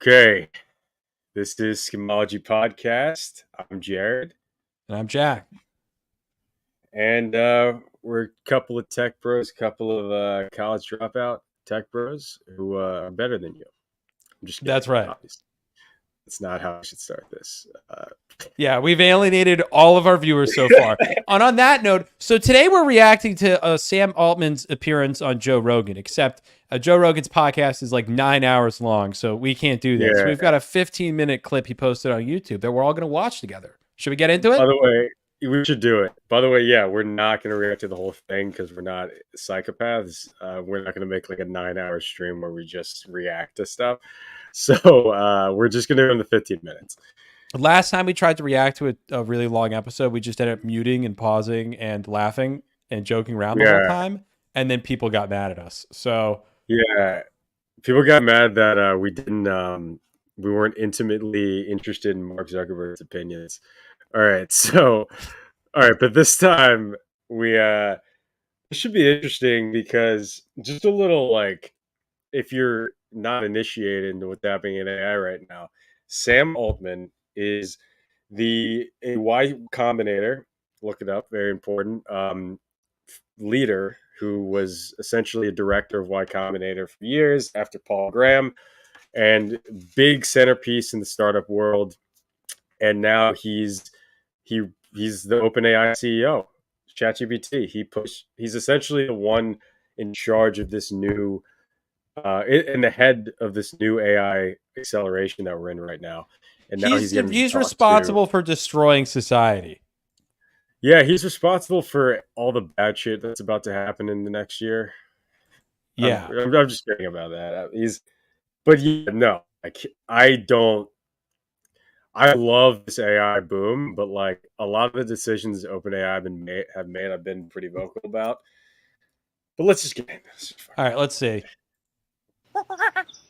Okay, this is Schemeology Podcast. I'm Jared, And I'm Jack. and we're a couple of tech bros, a couple of college dropout tech bros who are better than you. I'm just kidding, That's right. obviously. That's not how I should start this. Yeah, we've alienated all of our viewers so far. And on that note, so today we're reacting to Sam Altman's appearance on Joe Rogan, except Joe Rogan's podcast is like 9 hours long, so we can't do that. So Yeah. we've got a 15-minute clip he posted on YouTube that we're all going to watch together. Should we get into By it? the way, we should do it. By the way, yeah, we're not going to react to the whole thing because we're not psychopaths. We're not going to make like a 9 hour stream where we just react to stuff. So we're just going to do it in the 15 minutes. Last time we tried to react to a really long episode, we just ended up muting and pausing and laughing and joking around the whole time. And then people got mad at us. So yeah, people got mad that we didn't, we weren't intimately interested in Mark Zuckerberg's opinions. All right, so, all right, but this time it should be interesting because just a little like, if you're not initiated into what's happening in AI right now, Sam Altman is a Y Combinator. Look it up, very important. Leader who was essentially a director of Y Combinator for years after Paul Graham, and big centerpiece in the startup world. And now he's the OpenAI CEO, ChatGPT. He's essentially the one in charge of this new in the head of this new AI acceleration that we're in right now. And now he's responsible for destroying society. Yeah, he's responsible for all the bad shit that's about to happen in the next year. Yeah, I'm just kidding about that. But yeah, no, I don't. I love this AI boom, but like a lot of the decisions OpenAI have made, I've been pretty vocal about. But let's just get into this. All right, let's see.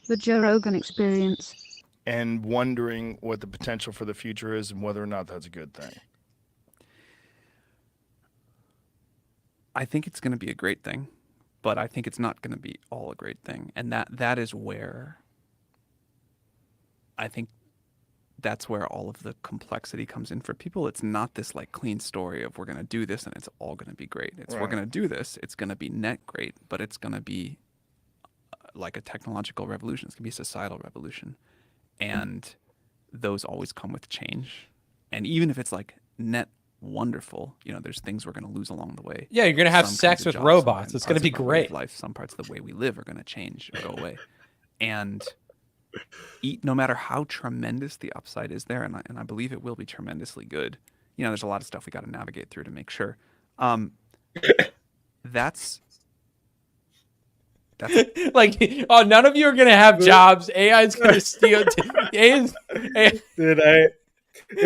The Joe Rogan experience. And wondering what the potential for the future is and whether or not that's a good thing. I think it's going to be a great thing, but I think it's not going to be all a great thing. And that is where I think that's where all of the complexity comes in for people. It's not this like clean story of we're going to do this and it's all going to be great. It's We're going to do this. It's going to be net great, but it's going to be like a technological revolution. It's going to be a societal revolution. And those always come with change. And even if it's like net wonderful, there's things we're going to lose along the way. Yeah, you're going to have sex with robots. It's going to be great. Life, some parts of the way we live are going to change or go away. And no matter how tremendous the upside is there, and I believe it will be tremendously good. There's a lot of stuff we got to navigate through to make sure. That's like, oh, none of you are gonna have jobs. AI is gonna steal. Dude,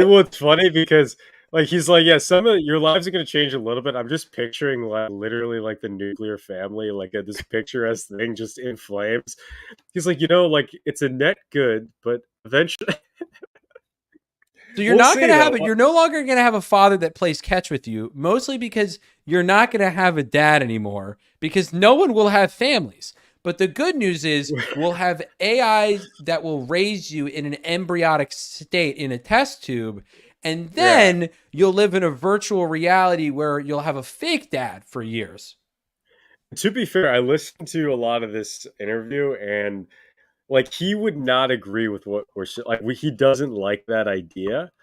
what's funny because like he's like, yeah, some of your lives are gonna change a little bit. I'm just picturing like literally like the nuclear family, like this picturesque thing just in flames. He's like, like it's a net good, but eventually. So you're not going to have it. You're no longer going to have a father that plays catch with you, mostly because you're not going to have a dad anymore because no one will have families. But the good news is we'll have AI that will raise you in an embryonic state in a test tube. And then you'll live in a virtual reality where you'll have a fake dad for years. To be fair, I listened to a lot of this interview and like he would not agree with what we're like. He doesn't like that idea,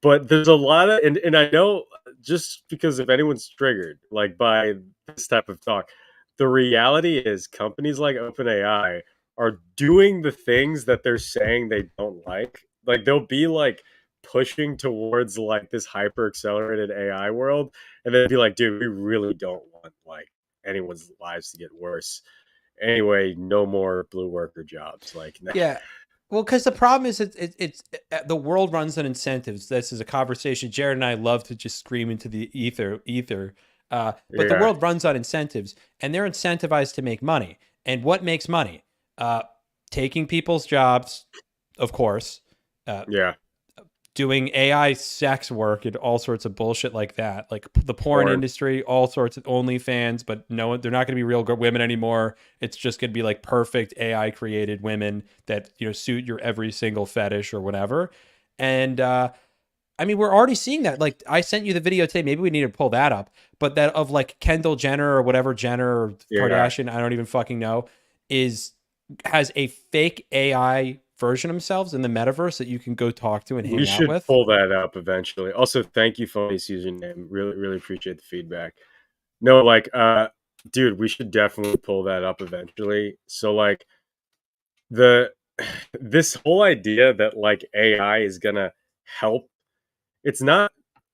but there's a lot of and I know just because if anyone's triggered like by this type of talk, the reality is companies like OpenAI are doing the things that they're saying they don't like. Like they'll be like pushing towards like this hyper accelerated AI world, and they'd be like, dude, we really don't want like anyone's lives to get worse. Anyway, no more blue worker jobs. Like, yeah, well, because the problem is it's the world runs on incentives. This is a conversation Jared and I love to just scream into the ether. But the world runs on incentives, and they're incentivized to make money. And what makes money? Taking people's jobs, of course. doing AI sex work and all sorts of bullshit like that. Like the porn industry, all sorts of OnlyFans, but no, they're not going to be real women anymore. It's just going to be like perfect AI created women that, you know, suit your every single fetish or whatever. And, I mean, we're already seeing that. Like, I sent you the video today. Maybe we need to pull that up. But that of like Kendall Jenner or whatever Jenner or Kardashian, I don't even fucking know, has a fake AI version of themselves in the metaverse that you can go talk to and hang out with. We should pull that up eventually. Also, thank you, Phony's username. Really, really appreciate the feedback. No, like, dude, we should definitely pull that up eventually. So, like, this whole idea that like AI is gonna help. It's not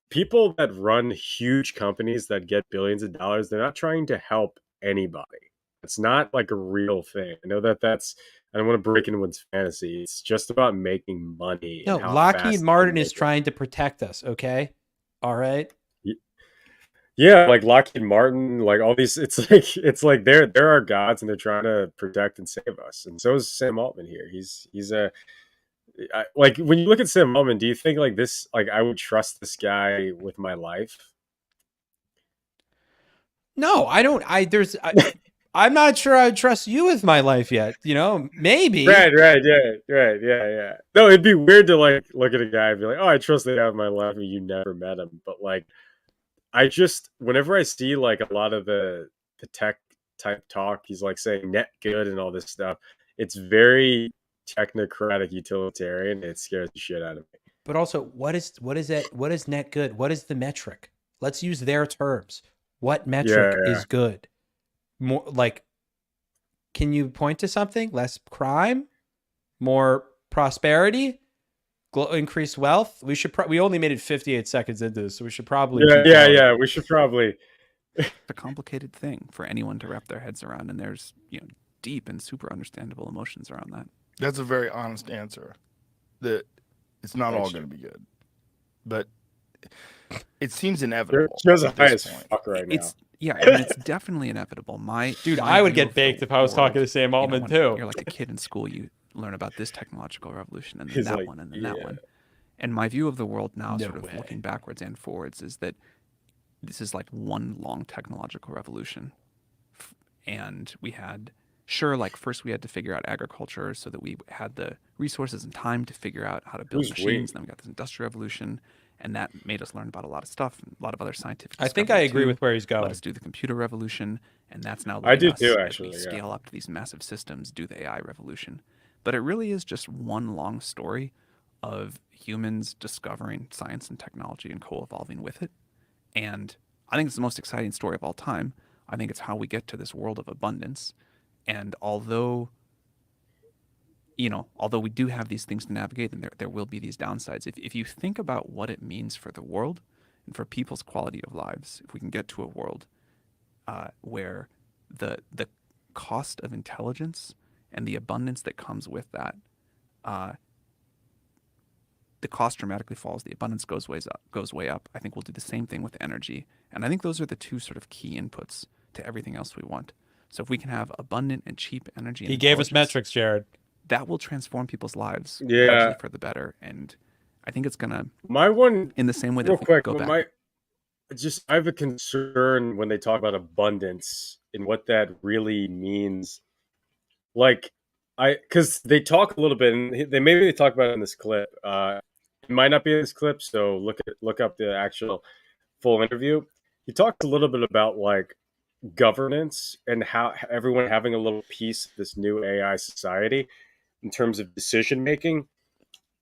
people that run huge companies that get billions of dollars. They're not trying to help anybody. It's not like a real thing. I know that's. I don't want to break anyone's fantasy. It's just about making money. No, Lockheed Martin is trying to protect us. Okay, all right. Yeah, like Lockheed Martin, like all these. It's like they're our gods, and they're trying to protect and save us. And so is Sam Altman here. He's a like when you look at Sam Altman, do you think like this? Like I would trust this guy with my life? No, I don't. I'm not sure I would trust you with my life yet. You know, maybe. Right, yeah. No, it'd be weird to like look at a guy and be like, "Oh, I trust the guy with my life," and you never met him. But like, whenever I see like a lot of the tech type talk, he's like saying net good and all this stuff. It's very technocratic utilitarian. It scares the shit out of me. But also, what is that? What is net good? What is the metric? Let's use their terms. What metric is good? More like, can you point to something? Less crime, more prosperity, increased wealth. We should. We only made it 58 seconds into this, so we should probably. Yeah. We should probably. It's a complicated thing for anyone to wrap their heads around, and there's deep and super understandable emotions around that. That's a very honest answer. That it's not all going to be good, but it seems inevitable. Joe's high as fuck right now. I mean, it's definitely inevitable. I would get baked if I was talking to Sam Altman too. You're like a kid in school, you learn about this technological revolution and then that one and then that one. And my view of the world now, looking backwards and forwards, is that this is like one long technological revolution. And we had, first we had to figure out agriculture so that we had the resources and time to figure out how to build machines. Then we got this industrial revolution. And that made us learn about a lot of stuff, a lot of other scientific. I think I agree with where he's going. Let us do the computer revolution, and that's now. I do too, actually. Scale up to these massive systems, do the AI revolution, but it really is just one long story of humans discovering science and technology and co-evolving with it. And I think it's the most exciting story of all time. I think it's how we get to this world of abundance. And although we do have these things to navigate, and there will be these downsides. If you think about what it means for the world and for people's quality of lives, if we can get to a world where the cost of intelligence and the abundance that comes with that, the cost dramatically falls, the abundance goes way up. I think we'll do the same thing with energy. And I think those are the two sort of key inputs to everything else we want. So if we can have abundant and cheap energy, he gave us metrics, Jared. That will transform people's lives for the better. And I think it's going to... My one... In the same way that real quick, go back. I have a concern when they talk about abundance and what that really means. Like, because they talk a little bit, and they talk about it in this clip. It might not be in this clip, so look up the actual full interview. He talks a little bit about, like, governance and how everyone having a little piece of this new AI society in terms of decision making.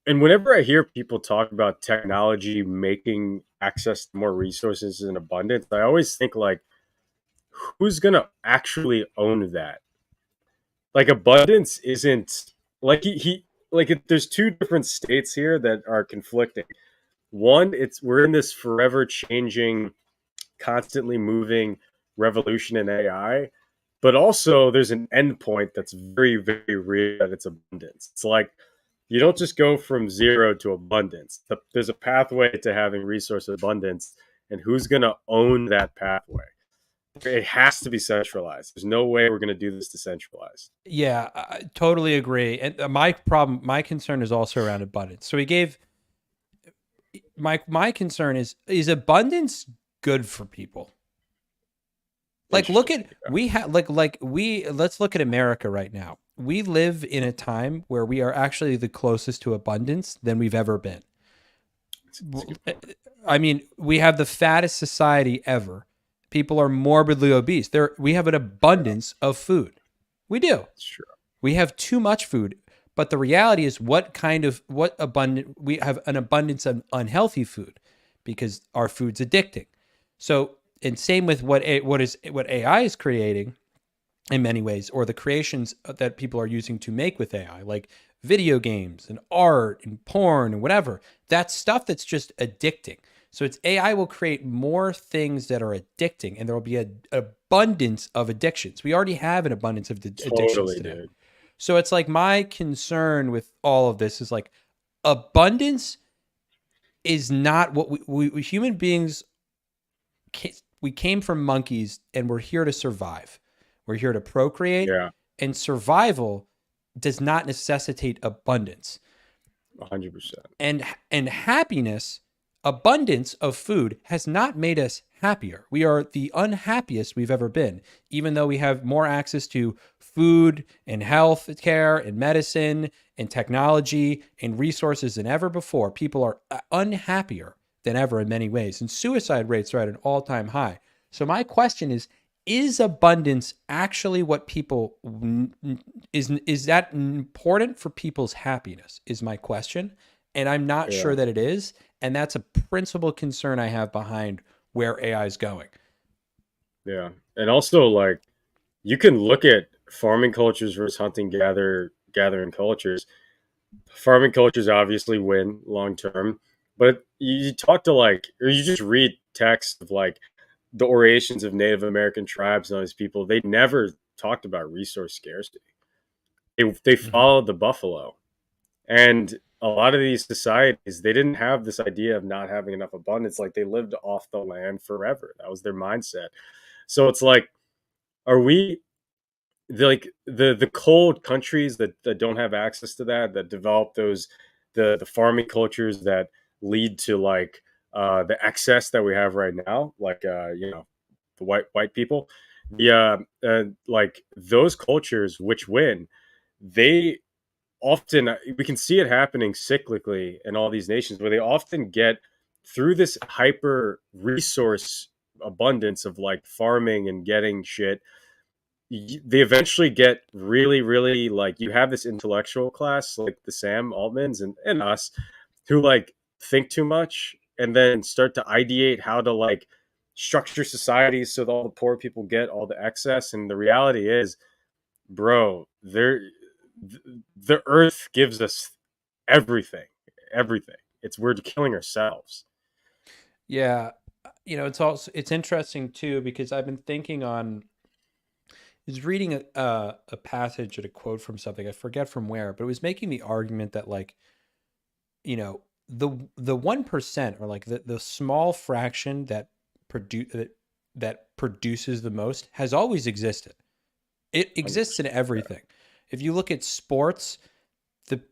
And whenever I hear people talk about technology making access to more resources in abundance, I always think like, who's going to actually own that? Like abundance isn't like there's two different states here that are conflicting. One, we're in this forever changing, constantly moving revolution in AI. But also, there's an endpoint that's very, very real at its abundance. It's like you don't just go from zero to abundance. There's a pathway to having resource abundance, and who's going to own that pathway? It has to be centralized. There's no way we're going to do this decentralized. Yeah, I totally agree. And my concern is also around abundance. So he gave my concern is abundance good for people? Like, look at we have let's look at America right now. We live in a time where we are actually the closest to abundance than we've ever been. I mean, we have the fattest society ever. People are morbidly obese. We have an abundance of food. We do. It's true. We have too much food. But the reality is we have an abundance of unhealthy food because our food's addicting. So, and same with what AI is creating in many ways, or the creations that people are using to make with AI, like video games and art and porn and whatever. That's stuff that's just addicting. So AI will create more things that are addicting, and there will be an abundance of addictions. We already have an abundance of addictions today. Dude. So it's like my concern with all of this is like abundance is not what we human beings, we came from monkeys and we're here to survive. We're here to procreate, and survival does not necessitate abundance. 100%. And happiness, abundance of food has not made us happier. We are the unhappiest we've ever been, even though we have more access to food and health care and medicine and technology and resources than ever before. People are unhappier than ever in many ways, and suicide rates are at an all-time high. So my question is abundance actually what people is that important for people's happiness is my question, and I'm not sure that it is, and that's a principal concern I have behind where AI is going. Yeah, and also like you can look at farming cultures versus hunting gathering cultures. Farming cultures obviously win long term, but you talk to or you just read texts of the orations of Native American tribes and all these people, they never talked about resource scarcity. They followed the buffalo. And a lot of these societies, they didn't have this idea of not having enough abundance. Like they lived off the land forever. That was their mindset. So it's like, are we the cold countries that don't have access to that develop the farming cultures that lead to the excess that we have right now, the white people, those cultures which win, they often, we can see it happening cyclically in all these nations where they often get through this hyper resource abundance of farming and getting shit. They eventually get really, really you have this intellectual class like the Sam Altmans and us who think too much and then start to ideate how to structure societies so that all the poor people get all the excess. And the reality is, bro, the earth gives us everything. We're killing ourselves. Yeah. It's interesting too, because I've been thinking on, I was reading a passage and a quote from something, I forget from where, but it was making the argument that the 1%, or the small fraction that produces the most has always existed. It exists in everything. If you look at sports,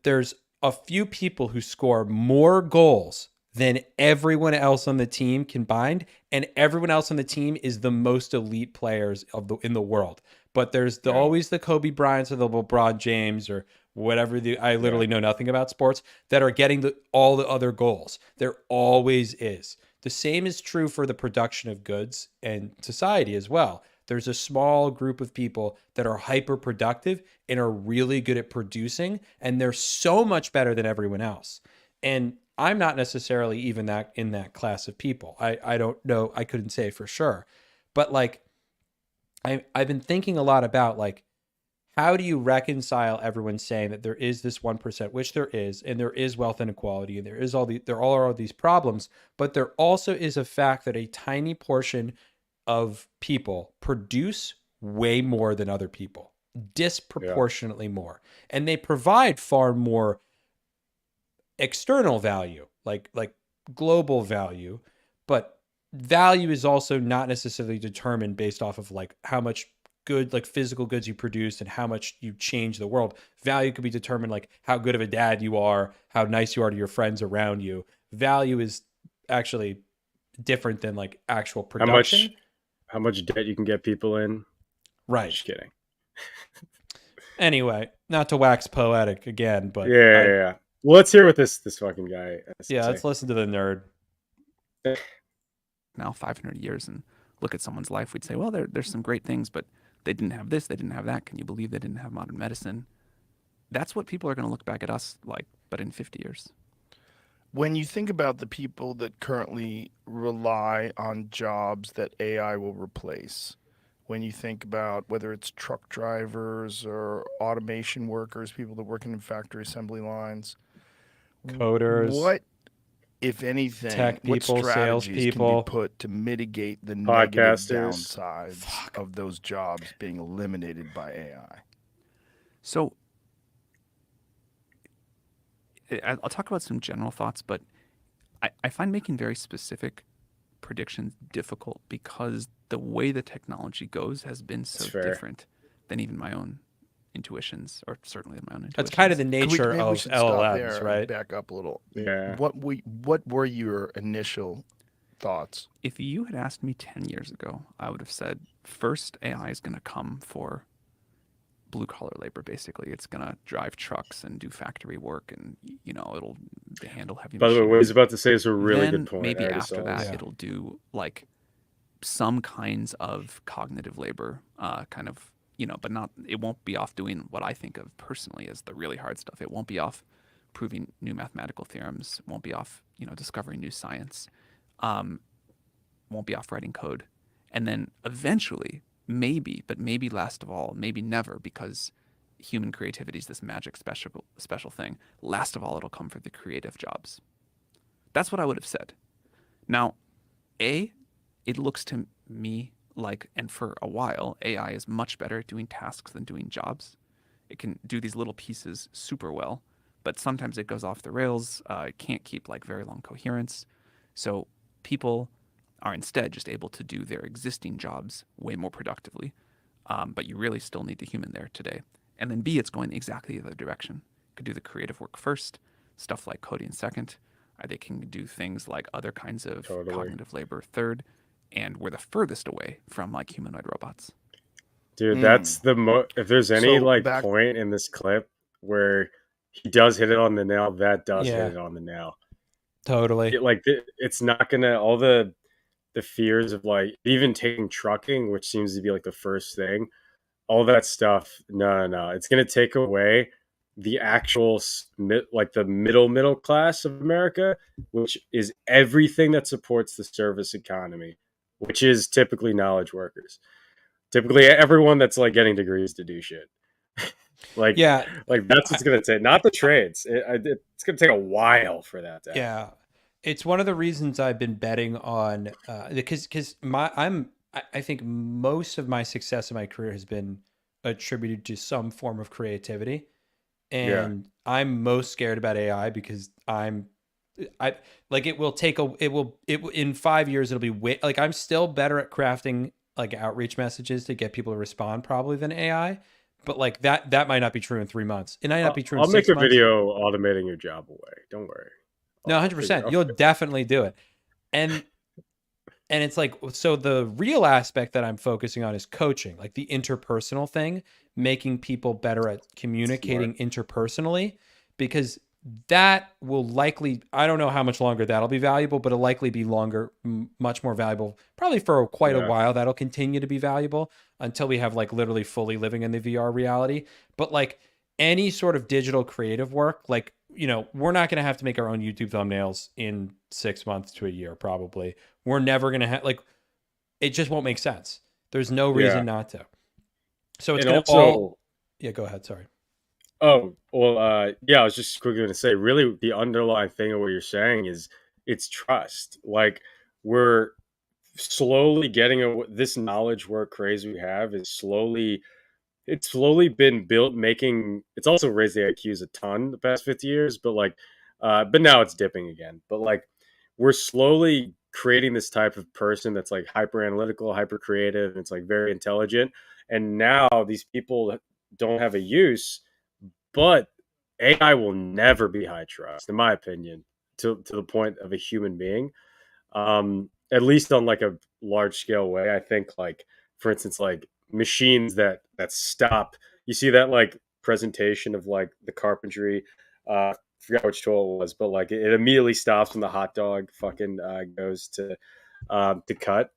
there's a few people who score more goals than everyone else on the team combined, and everyone else on the team is the most elite players in the world. But there's always the Kobe Bryants or the LeBron James or whatever. I literally know nothing about sports that are getting all the other goals. There always is. The same is true for the production of goods and society as well. There's a small group of people that are hyper productive and are really good at producing, and they're so much better than everyone else. And I'm not necessarily even in that class of people. I don't know. I couldn't say for sure. But I've been thinking a lot about how do you reconcile everyone saying that there is this 1%, which there is, and there is wealth inequality, and there are all these problems, but there also is a fact that a tiny portion of people produce way more than other people, disproportionately more, and they provide far more external value, like global value, but value is also not necessarily determined based off of how much good physical goods you produce and how much you change the world. Value could be determined how good of a dad you are, how nice you are to your friends around you. value is actually different than like actual production. How much debt you can get people in? Right. Just kidding. Anyway, not to wax poetic again, but yeah. Well, let's hear what this fucking guy has to say. Let's listen to the nerd. Now 500 years and look at someone's life, we'd say, well, there's some great things, but they didn't have this, they didn't have that. Can you believe they didn't have modern medicine? That's what people are going to look back at us like, but in 50 years. When you think about the people that currently rely on jobs that AI will replace, when you think about whether it's truck drivers or automation workers, people that work in factory assembly lines, coders, what, if anything, tech people, what strategies salespeople, can be put to mitigate the negative downsides of those jobs being eliminated by AI? So I'll talk about some general thoughts, but I find making very specific predictions difficult because the way the technology goes has been so different than even my own intuitions, or certainly my own intuitions. That's kind of the nature of LLMs, right? Back up a little. Yeah. What were your initial thoughts? If you had asked me 10 years ago, I would have said, first, AI is going to come for blue-collar labor, basically. It's going to drive trucks and do factory work, and, it'll handle heavy By the way, machinery. what he's about to say is a really Then good point. Maybe after that, it'll do, like, some kinds of cognitive labor, but not, it won't be off doing what I think of personally as the really hard stuff. It won't be off proving new mathematical theorems, won't be off, discovering new science, won't be off writing code. And then eventually, maybe last of all, maybe never, because human creativity is this magic special thing. Last of all, it'll come for the creative jobs. That's what I would have said. Now, it looks to me like, and for a while, AI is much better at doing tasks than doing jobs. It can do these little pieces super well, but sometimes it goes off the rails. It can't keep like very long coherence. So people are instead just able to do their existing jobs way more productively. But you really still need the human there today. And then B, it's going exactly the other direction. It could do the creative work first, stuff like coding second. They can do things like other kinds of cognitive labor third. And we're the furthest away from like humanoid robots. Dude, that's if there's any point in this clip where he does hit it on the nail, that does hit it on the nail. Totally. It's not gonna, all the fears of like even taking trucking, which seems to be like the first thing, all that stuff. No. It's gonna take away the actual like the middle class of America, which is everything that supports the service economy, which is typically knowledge workers. Typically everyone that's like getting degrees to do shit. Like that's what's going to take, not the trades. It's going to take a while for that to happen. Yeah. It's one of the reasons I've been betting on, because I think most of my success in my career has been attributed to some form of creativity. And I'm most scared about AI because it will in 5 years, it'll be I'm still better at crafting like outreach messages to get people to respond probably than AI, but like that might not be true in 3 months. It might not be true in 6 months. I'll make a video automating your job away. Don't worry. No, 100%. You'll definitely do it. And it's like, so the real aspect that I'm focusing on is coaching, like the interpersonal thing, making people better at communicating interpersonally, because that will likely, I don't know how much longer that'll be valuable, but it'll likely be much more valuable, probably for quite a while. That'll continue to be valuable until we have like literally fully living in the VR reality. But like any sort of digital creative work, like, we're not going to have to make our own YouTube thumbnails in 6 months to a year, probably. We're never going to have, like, it just won't make sense. There's no reason not to. So it's going to yeah, go ahead. Sorry. Oh, well, I was just quickly going to say, really, the underlying thing of what you're saying is it's trust. Like, we're slowly getting this knowledge work craze we have is it's slowly been built, it's also raised the IQs a ton the past 50 years, but but now it's dipping again. But like, we're slowly creating this type of person that's like hyper analytical, hyper creative, and it's like very intelligent. And now these people don't have a use, but AI will never be high trust, in my opinion. to the point of a human being, at least on like a large scale way. I think like, for instance, like machines that stop. You see that like presentation of like the carpentry. Forgot which tool it was, but like it immediately stops when the hot dog fucking goes to cut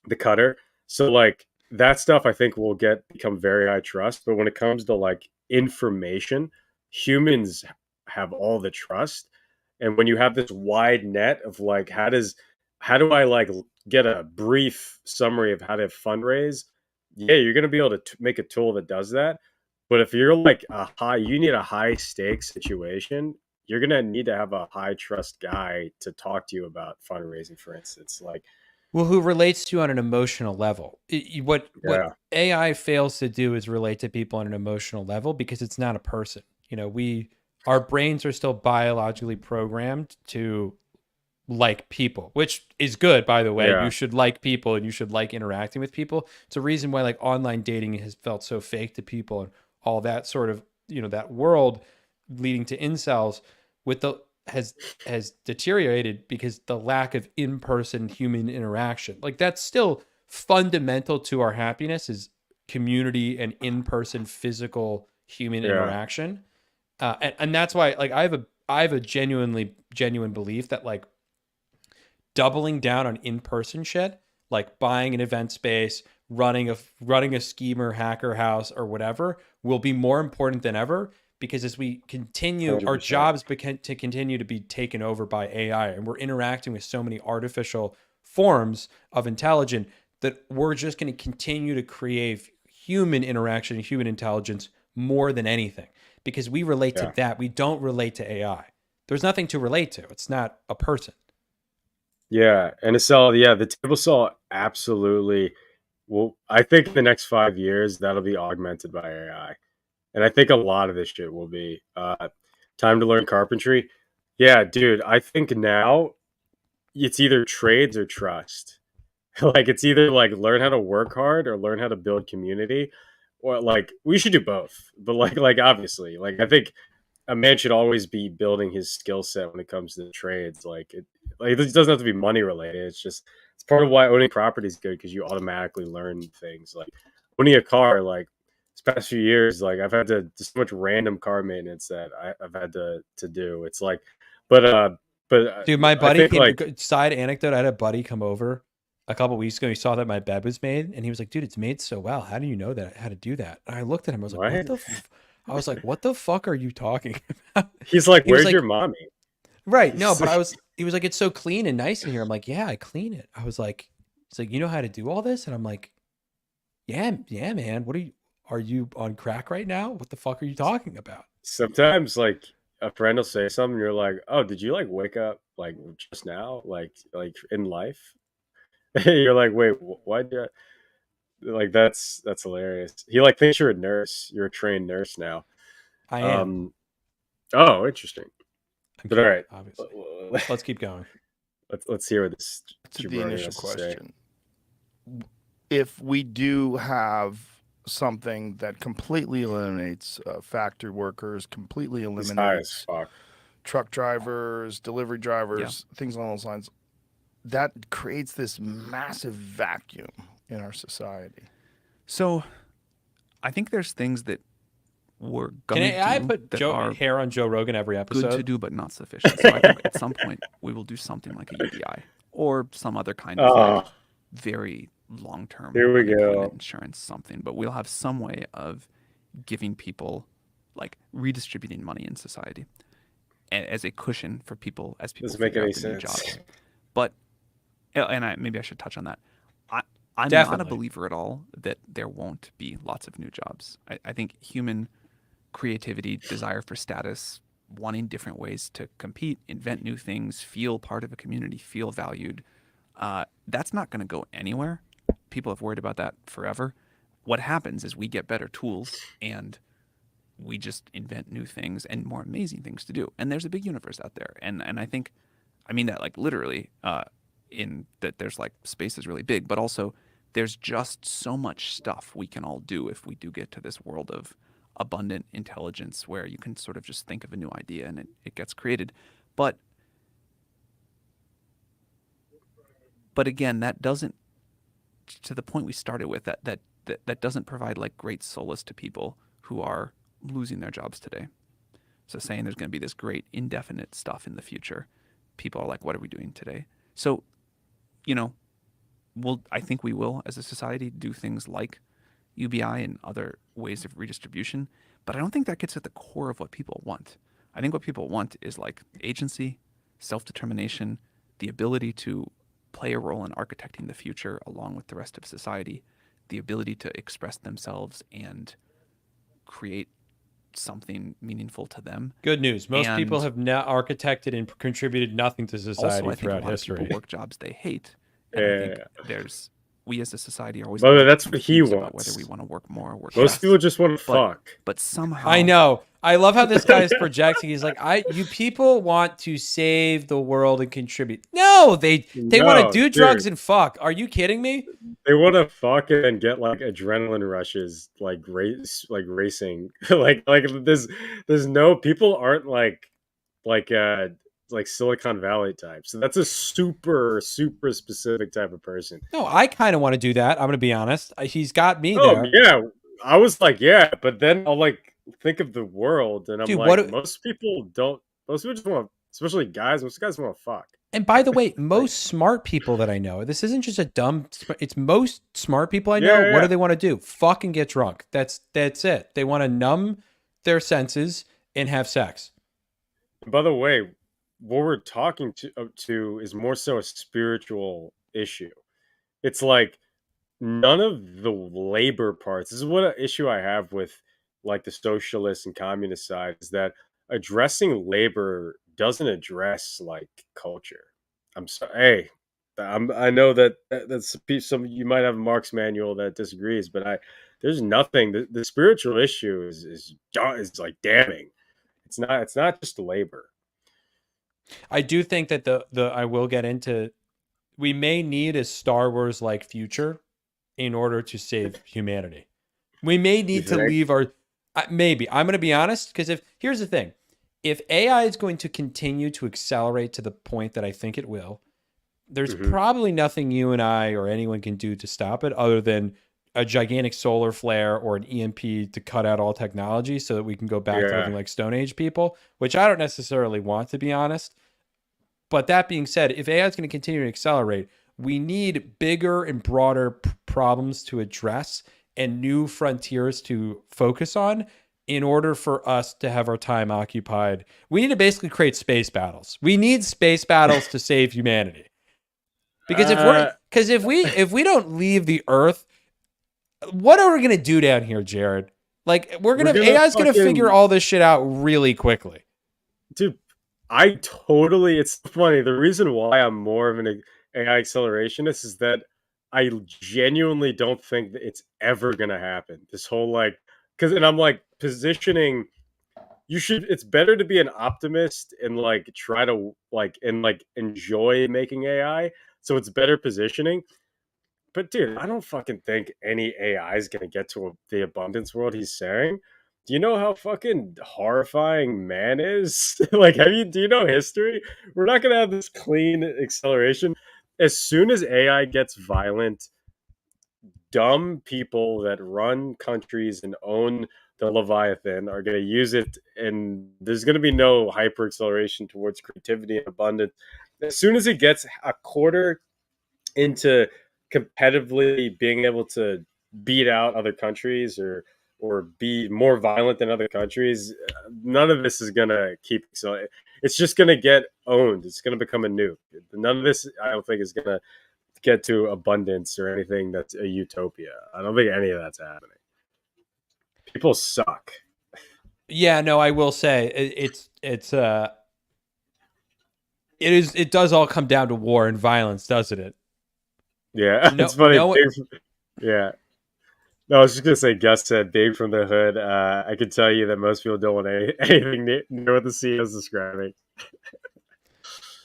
the cutter. So like that stuff I think will become very high trust. But when it comes to like information, humans have all the trust. And when you have this wide net of like how do I like get a brief summary of how to fundraise? Yeah, you're gonna be able to make a tool that does that. But if you're like you need a high stakes situation, you're gonna need to have a high trust guy to talk to you about fundraising, for instance. Like, Well, who relates to you on an emotional level. What AI fails to do is relate to people on an emotional level because it's not a person. You know, our brains are still biologically programmed to like people, which is good, by the way. Yeah. You should like people and you should like interacting with people. It's a reason why like online dating has felt so fake to people and all that sort of, you know, that world leading to incels with the has deteriorated because the lack of in-person human interaction. Like that's still fundamental to our happiness is community and in-person physical human interaction. And that's why like I have a genuine belief that like doubling down on in-person shit, like buying an event space, running a schemer hacker house or whatever will be more important than ever. Because as we continue, 100%. our jobs to continue to be taken over by AI, and we're interacting with so many artificial forms of intelligence that we're just going to continue to crave human interaction and human intelligence more than anything. Because we relate to that. We don't relate to AI. There's nothing to relate to. It's not a person. Yeah. And the table saw absolutely. Well, I think in the next 5 years, that'll be augmented by AI. And I think a lot of this shit will be time to learn carpentry. Yeah, dude, I think now it's either trades or trust. Like it's either like learn how to work hard or learn how to build community, or like we should do both. But like obviously, like I think a man should always be building his skill set when it comes to the trades. Like this doesn't have to be money related. It's part of why owning property is good because you automatically learn things. Like owning a car, like this past few years, like I've had to just so much random car maintenance that I've had to do. It's like, but dude, my buddy like, side anecdote. I had a buddy come over a couple weeks ago. He saw that my bed was made, and he was like, "Dude, it's made so well. How do you know that? How to do that?" And I looked at him. I was like, "What the fuck are you talking about?" He's like, "Where's your mommy?" Right. No, but he was like, "It's so clean and nice in here." I'm like, "Yeah, I clean it." I was like, "It's like, you know how to do all this?" And I'm like, "Yeah, man. Are you on crack right now? What the fuck are you talking about?" Sometimes like a friend will say something, you're like, "Oh, did you like wake up like just now, like in life?" You're like, "Wait, why did like that's hilarious." He like thinks you're a nurse. You're a trained nurse now. I am. Oh, interesting. But all right, obviously, let's keep going. Let's hear what this. To the initial question, if we do have something that completely eliminates factory workers, completely eliminates truck drivers, delivery drivers, things along those lines, that creates this massive vacuum in our society. So I think there's things that we're going to do. Can I put hair on Joe Rogan every episode? Good to do, but not sufficient. So I think at some point we will do something like a UBI or some other kind of like very long-term insurance something. But we'll have some way of giving people, like redistributing money in society as a cushion for people as people figure out the new jobs. But, and maybe I should touch on that. I'm not a believer at all that there won't be lots of new jobs. I think human creativity, desire for status, wanting different ways to compete, invent new things, feel part of a community, feel valued, that's not going to go anywhere. People have worried about that forever. What happens is we get better tools and we just invent new things and more amazing things to do. And there's a big universe out there. And I think, I mean that like literally, in that there's like space is really big, but also there's just so much stuff we can all do if we do get to this world of abundant intelligence where you can sort of just think of a new idea and it gets created. But But again, that doesn't, to the point we started with, that doesn't provide like great solace to people who are losing their jobs today. So saying there's going to be this great indefinite stuff in the future, people are like, what are we doing today? So, you know, I think we will, as a society, do things like UBI and other ways of redistribution, but I don't think that gets at the core of what people want. I think what people want is like agency, self-determination, the ability to play a role in architecting the future along with the rest of society, the ability to express themselves and create something meaningful to them. Good news. Most people have now architected and contributed nothing to society also, I think throughout a lot history. of people work jobs they hate. And I think we as a society are always that's what he wants. about whether we want to work more or work Most less. people just want to fuck. But somehow I know. I love how this guy is projecting. He's like, you people want to save the world and contribute. No, they want to do drugs and fuck. Are you kidding me? They want to fuck and get like adrenaline rushes, like racing. like there's no, people aren't like Silicon Valley type. So that's a super specific type of person. No, I kind of want to do that. I'm going to be honest. He's got me there. Oh yeah, I was like, yeah, but then I'll like think of the world, and I'm like, most people don't. Most people just want, especially guys. Most guys want to fuck. And by the way, most smart people that I know, this isn't just a dumb. It's most smart people I know. Yeah. What do they want to do? Fuck and get drunk. That's it. They want to numb their senses and have sex. By the way, what we're talking to is more so a spiritual issue. It's like none of the labor parts. This is what an issue I have with like the socialist and communist side, is that addressing labor doesn't address like culture. I'm sorry. Hey, I know that's some, you might have a Marx manual that disagrees, but there's nothing. The spiritual issue is like damning. It's not just labor. I do think that I will get into, we may need a Star Wars like future in order to save humanity. We may need to leave our, maybe. I'm going to be honest, because here's the thing. If AI is going to continue to accelerate to the point that I think it will, there's probably nothing you and I or anyone can do to stop it other than a gigantic solar flare or an EMP to cut out all technology so that we can go back to living like Stone Age people, which I don't necessarily want, to be honest. But that being said, if AI is going to continue to accelerate, we need bigger and broader problems to address and new frontiers to focus on in order for us to have our time occupied. We need to basically create space battles. We need space battles to save humanity. Because if we don't leave the Earth, what are we going to do down here, Jared? Like AI's going to figure all this shit out really quickly. Dude, it's funny. The reason why I'm more of an AI accelerationist is that I genuinely don't think that it's ever going to happen. This whole and I'm like positioning, it's better to be an optimist and like try to enjoy making AI. So it's better positioning. But dude, I don't fucking think any AI is going to get to the abundance world he's saying. Do you know how fucking horrifying man is? Do you know history? We're not going to have this clean acceleration. As soon as AI gets violent, dumb people that run countries and own the Leviathan are going to use it, and there's going to be no hyper acceleration towards creativity and abundance. As soon as it gets a quarter into competitively being able to beat out other countries or be more violent than other countries, none of this is going to keep. So it's just going to get owned. It's going to become a nuke. None of this, I don't think, is going to get to abundance or anything that's a utopia. I don't think any of that's happening. People suck. Yeah, no, I will say it does all come down to war and violence, doesn't it? Yeah, it's funny. Yeah. No, I was just going to say, Gus said, Big from the Hood. I can tell you that most people don't want anything near what the CEO is describing.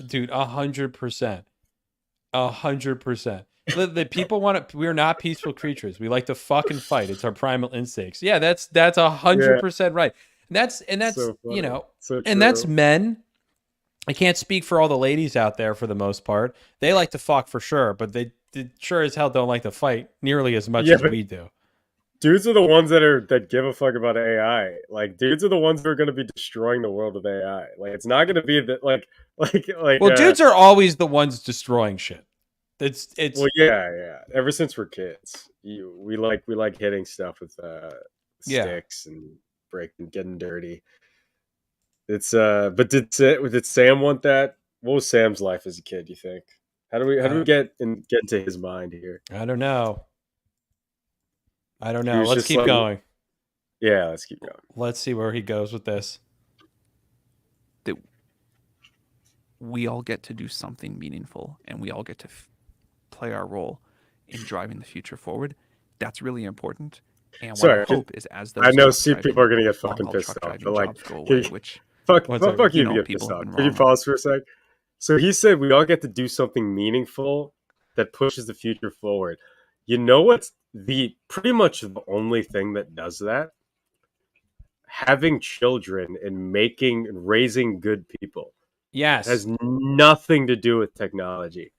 Dude, 100%. 100%. The people we're not peaceful creatures. We like to fucking fight. It's our primal instincts. Yeah, that's 100% right. And that's so and that's men. I can't speak for all the ladies out there for the most part. They like to fuck for sure, but they sure as hell don't like to fight nearly as much Yeah, as but we do. dudes are the ones that give a fuck about AI. Like dudes are the ones that are going to be destroying the world with AI. Like it's not going to be that like Well, dudes are always the ones destroying shit. It's well, yeah. Ever since we're kids, we like hitting stuff with yeah. sticks and breaking, getting dirty. It's but did Sam want that? What was Sam's life as a kid? You think? How do we get into his mind here? I don't know. I don't He know. was Let's just keep like, going. yeah, let's keep going. Let's see where he goes with this. That we all get to do something meaningful, and we all get to play our role in driving the future forward. That's really important. And what Sorry, I hope is as those I know truck people are gonna get driving, fucking long-haul pissed truck off, but driving like, jobs go away, which fuck One you second. if you get people pissed have off. been Can you wrong pause for a sec? So he said we all get to do something meaningful that pushes the future forward. You know what's pretty much the only thing that does that? Having children and raising good people. It Yes. has nothing to do with technology.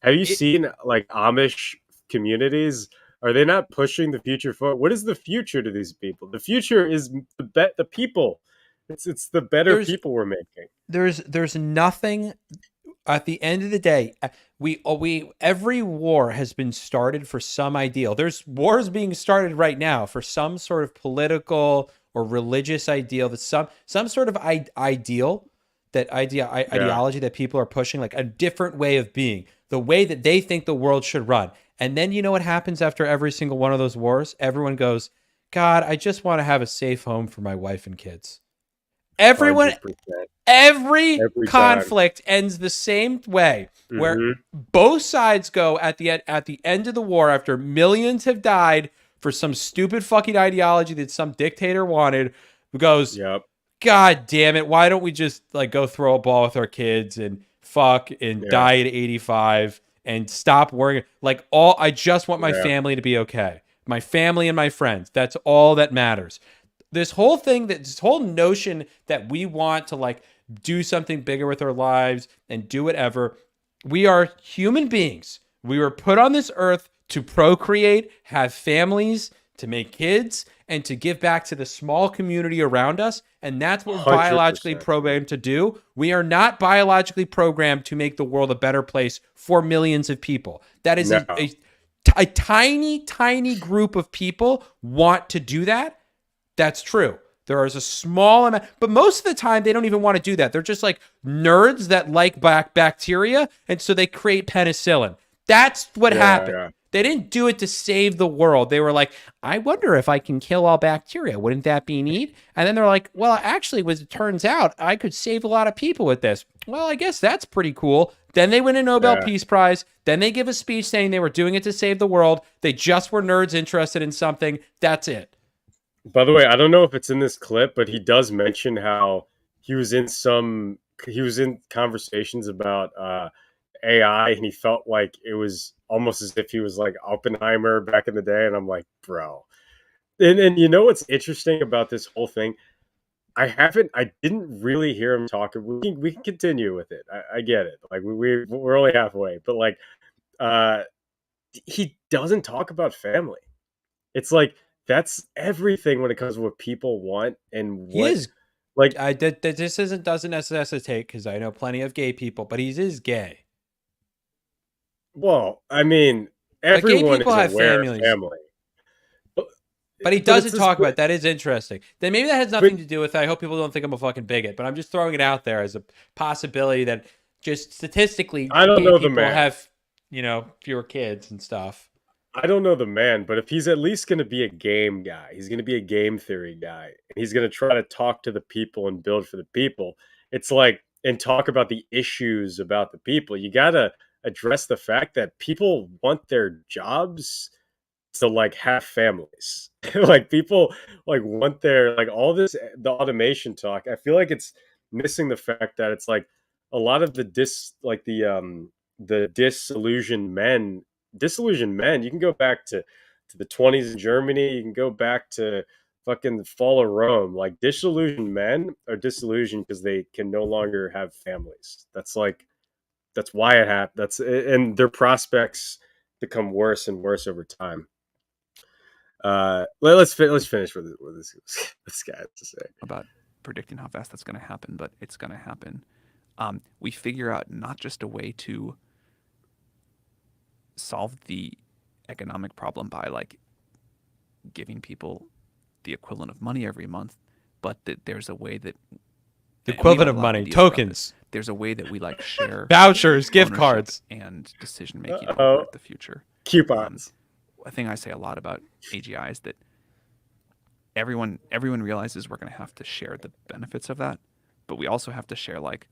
Have you seen like Amish communities? Are they not pushing the future forward? What is the future to these people? The future is the people. It's the better There's people we're making. there's nothing at the end of the day. We every war has been started for some ideal. There's wars being started right now for some sort of political or religious ideal, that some sort of ideal, Yeah. ideology that people are pushing, like a different way of being, the way that they think the world should run. And then you know what happens after every single one of those wars? Everyone goes, God, I just want to have a safe home for my wife and kids. Everyone, 100%. every Every time. conflict ends the same way, where Hmm. both sides go at the end of the war, after millions have died for some stupid fucking ideology that some dictator wanted, who goes, Yep. God damn it, why don't we just like go throw a ball with our kids and fuck and Yeah. die at 85 and stop worrying? Like, I just want my Yeah. family to be okay. My family and my friends. That's all that matters. This whole notion that we want to like do something bigger with our lives and do whatever. We are human beings. We were put on this earth to procreate, have families, to make kids, and to give back to the small community around us. And that's what we're 100%. biologically programmed to do. We are not biologically programmed to make the world a better place for millions of people. That is No. a tiny, tiny group of people want to do that. That's true. There is a small amount, but most of the time they don't even want to do that. They're just like nerds that like bacteria, and so they create penicillin. That's what happened. Yeah. They didn't do it to save the world. They were like, I wonder if I can kill all bacteria. Wouldn't that be neat? And then they're like, well, actually, as it turns out, I could save a lot of people with this. Well, I guess that's pretty cool. Then they win a Nobel Peace Prize. Then they give a speech saying they were doing it to save the world. They just were nerds interested in something. That's it. By the way, I don't know if it's in this clip, but he does mention how he was in conversations about AI, and he felt like it was almost as if he was like Oppenheimer back in the day. And I'm like, bro. And you know what's interesting about this whole thing? I didn't really hear him talk. We can continue with it. I get it. Like we're only halfway, but like he doesn't talk about family. It's like that's everything when it comes to what people want and He what is like. this doesn't necessitate, because I know plenty of gay people, but he is gay. Well, I mean, But gay everyone people is have aware families. of family, But he but doesn't it's this, talk about it. That is interesting. Then maybe that has nothing to do with it. I hope people don't think I'm a fucking bigot, but I'm just throwing it out there as a possibility that just statistically, I don't gay know the people man. have, fewer kids and stuff. I don't know the man, but if he's at least going to be a game guy, he's going to be a game theory guy, and he's going to try to talk to the people and build for the people. It's like, and talk about the issues about the people. You got to address the fact that people want their jobs to like have families. Like people like want their like all this the automation talk. I feel like it's missing the fact that it's like a lot of the disillusioned men. You can go back to the 20s in Germany. You can go back to fucking fall of Rome. Like disillusioned men are disillusioned because they can no longer have families. That's why it happened. And their prospects become worse and worse over time. Let's finish with this guy has to say about predicting how fast that's going to happen, but it's going to happen. We figure out not just a way to solve the economic problem by like giving people the equivalent of money every month, but that there's a way that the equivalent of money, tokens. There's a way that we like share vouchers, gift cards, and decision making over the future. Coupons. A thing I say a lot about AGI is that everyone realizes we're going to have to share the benefits of that, but we also have to share like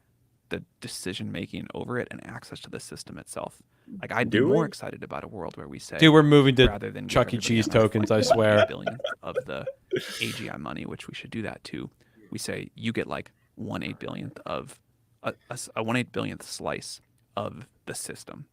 the decision making over it and access to the system itself. Like I'd be more excited about a world where we say, dude, we're moving to rather than Chuck E. Cheese tokens, I swear. 1/8 of the AGI money, which we should do that too. We say you get like 1/8 billionth of a 1/8 billionth slice of the system.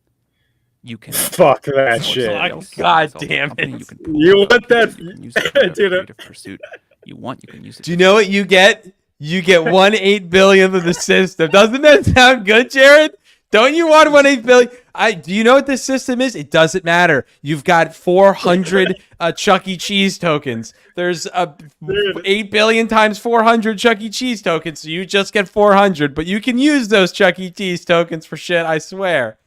You can fuck that shit. God damn it! You want that, dude? Pursuit. You can use it. Do you know what you get? You get 1/8 billionth of the system. Doesn't that sound good, Jared? Don't you want 1/8 billion? Do you know what this system is? It doesn't matter. You've got 400 Chuck E. Cheese tokens. There's 8 billion times 400 Chuck E. Cheese tokens, so you just get 400. But you can use those Chuck E. Cheese tokens for shit, I swear.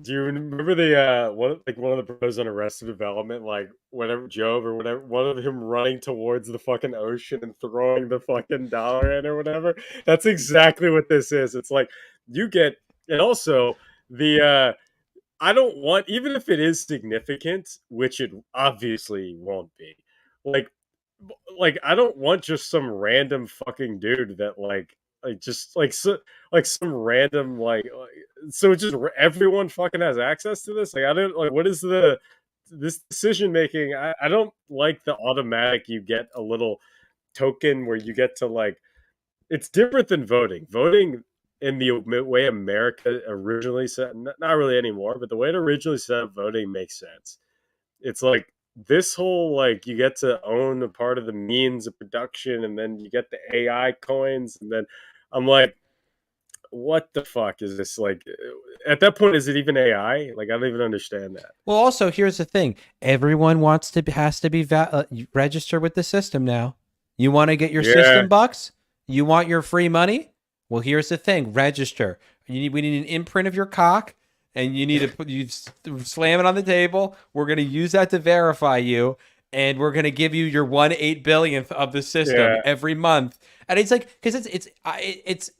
Do you remember the one of the pros on Arrested Development, like whatever Job or whatever, one of him running towards the fucking ocean and throwing the fucking dollar in or whatever? That's exactly what this is. It's like you get, and also the I don't want, even if it is significant, which it obviously won't be, like I don't want just some random fucking dude that some random so just everyone fucking has access to this. Like I don't like, what is this decision making? I don't like the automatic, you get a little token where you get to like, it's different than voting. Voting in the way America originally set, not really anymore, but the way it originally set up voting makes sense. It's like this whole, like, you get to own a part of the means of production, and then you get the AI coins, and then I'm like, what the fuck is this? Like, at that point, is it even AI? Like, I don't even understand that. Well, also, here's the thing. Everyone has to be registered with the system now. You want to get your system bucks? You want your free money? Well, here's the thing. Register. We need an imprint of your cock, and you need to you slam it on the table. We're going to use that to verify you, and we're going to give you your 1/8 billionth of the system every month. And it's like, because it's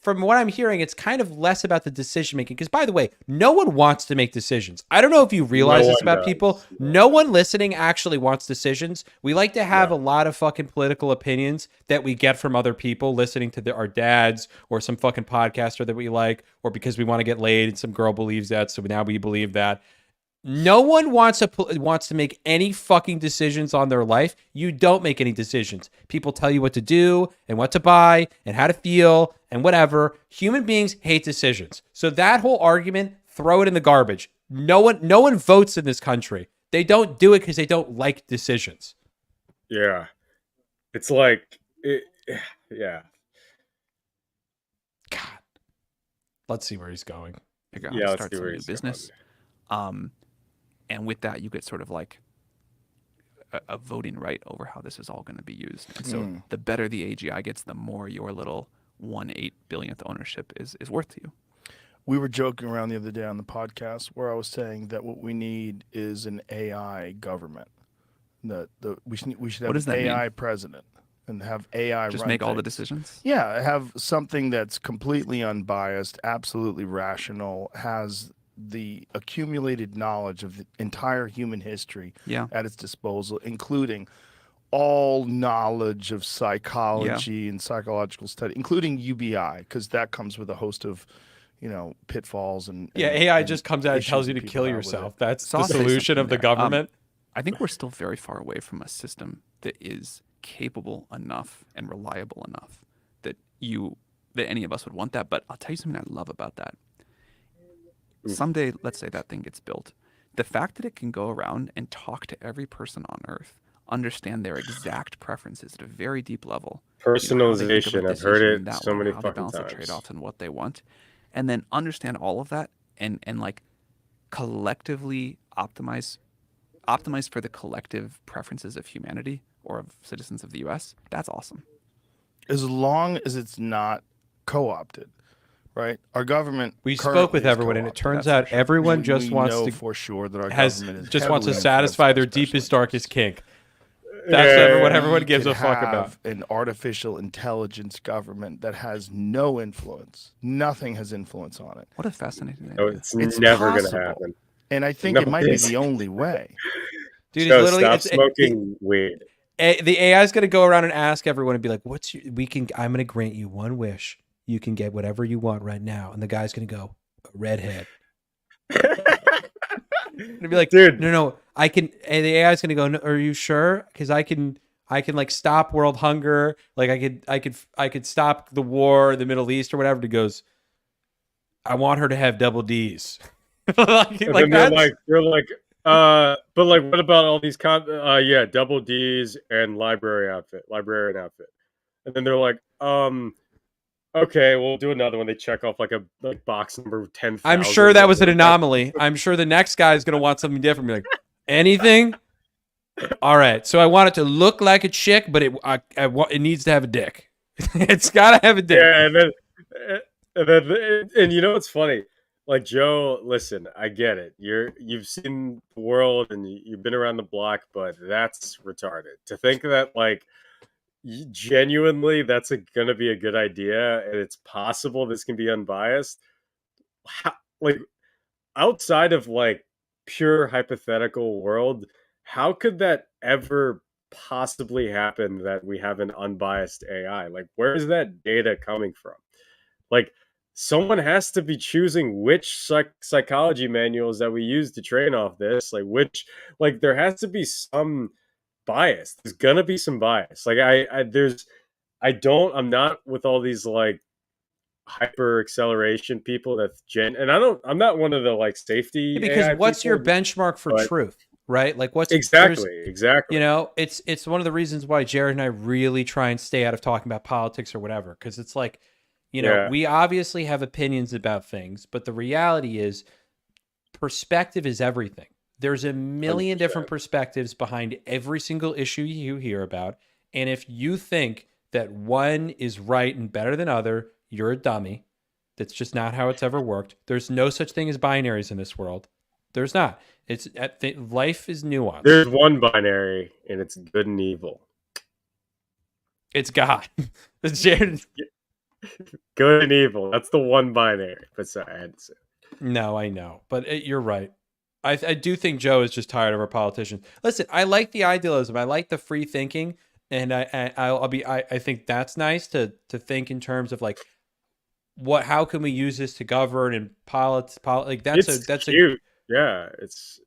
from what I'm hearing, it's kind of less about the decision making. Because, by the way, no one wants to make decisions. I don't know if you realize this about people. No one listening actually wants decisions. We like to have a lot of fucking political opinions that we get from other people listening to our dads or some fucking podcaster that we like, or because we want to get laid and some girl believes that, so now we believe that. No one wants to make any fucking decisions on their life. You don't make any decisions. People tell you what to do and what to buy and how to feel and whatever. Human beings hate decisions. So that whole argument, throw it in the garbage. No one votes in this country. They don't do it because they don't like decisions. Yeah. It's like, yeah. God. Let's see where he's going. Figure out how to start some new business. And with that, you get sort of like a voting right over how this is all going to be used. And so the better the AGI gets, the more your little 1/8 billionth ownership is worth to you. We were joking around the other day on the podcast where I was saying that what we need is an AI government. We should have an AI president and have AI just run make all things. the decisions. Yeah, have something that's completely unbiased, absolutely rational, has the accumulated knowledge of the entire human history at its disposal, including all knowledge of psychology and psychological study, including UBI, because that comes with a host of, pitfalls and AI just comes out and tells you to kill yourself. That's the solution of the government. I think we're still very far away from a system that is capable enough and reliable enough that any of us would want that. But I'll tell you something I love about that. Someday, let's say that thing gets built. The fact that it can go around and talk to every person on Earth understand their exact preferences at a very deep level. Personalization. I've heard it so many how they fucking balance the times. trade-offs and what they want, and then understand all of that and like collectively optimize for the collective preferences of humanity or of citizens of the U.S. That's awesome. As long as it's not co-opted, right? Our government. We spoke with everyone, and it turns out everyone just wants to for sure that our has government is just wants to heavily satisfy influenced their by special deepest, darkest interests. kink. That's what Yeah. everyone gives We a could fuck about. have an artificial intelligence government that has no influence. Nothing has influence on it. What a fascinating No, idea. it's never going to possible. happen. And I think No, it might it be is. the only way. Dude, So it's literally stop smoking weed. the AI is going to go around and ask everyone and be like, "What's your? I'm going to grant you one wish. You can get whatever you want right now." And the guy's going to go, "A redhead." And be like, dude, no, I can. And the AI is going to go, no, "Are you sure? Because I can like stop world hunger. Like I could stop the war in the Middle East or whatever." And he goes, "I want her to have double D's." and then they're like, but like, what about all these double D's and librarian outfit, and then they're like, okay, we'll do another one. They check off like box number 10,000. I'm sure that was an anomaly. I'm sure the next guy is going to want something different. Be like, anything? All right. So I want it to look like a chick, but it needs to have a dick. It's got to have a dick. Yeah, and you know what's funny? Like, Joe, listen, I get it. You've seen the world and you've been around the block, but that's retarded. To think that like genuinely that's gonna be a good idea and it's possible this can be unbiased. Like, outside of like pure hypothetical world, how could that ever possibly happen that we have an unbiased AI? Like, where is that data coming from? Like, someone has to be choosing which psychology manuals that we use to train off this. Like, there has to be some bias. There's gonna be some bias. Like, I'm not with all these like hyper acceleration people and I'm not one of the like safety because AI what's your people, benchmark for but truth, right? Like exactly. You know, it's one of the reasons why Jared and I really try and stay out of talking about politics or whatever, because it's like, you know, we obviously have opinions about things, but the reality is perspective is everything. There's a million 100%. different perspectives behind every single issue you hear about. And if you think that one is right and better than other, you're a dummy. That's just not how it's ever worked. There's no such thing as binaries in this world. There's not. Life is nuanced. There's one binary, and it's good and evil. It's God. It's Jared. Good and evil. That's the one binary. But sorry, I had to say. No, I know, but you're right. I do think Joe is just tired of our politicians. Listen, I like the idealism. I like the free thinking, and I think that's nice to think in terms of like how can we use this to govern and like that's cute. Yeah, it's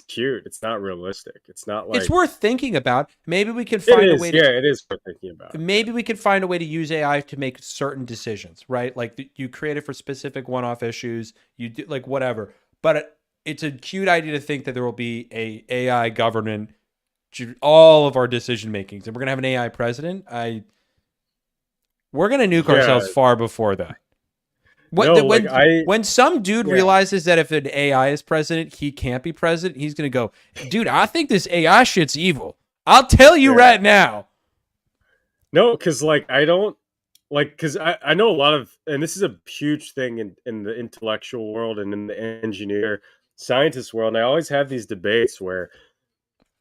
cute. It's not realistic. It's not like it's worth thinking about. Maybe we can find a way to it is worth thinking about. Maybe we can find a way to use AI to make certain decisions, right? Like you create it for specific one-off issues, you do like whatever. But it's a cute idea to think that there will be a AI governing all of our decision makings, and we're gonna have an AI president. We're gonna nuke ourselves far before that. When some dude realizes that if an AI is president, he can't be president, he's gonna go, dude, I think this AI shit's evil. I'll tell you right now. No, because like I don't like because I know a lot of, and this is a huge thing in the intellectual world and in the engineer scientist world. And I always have these debates where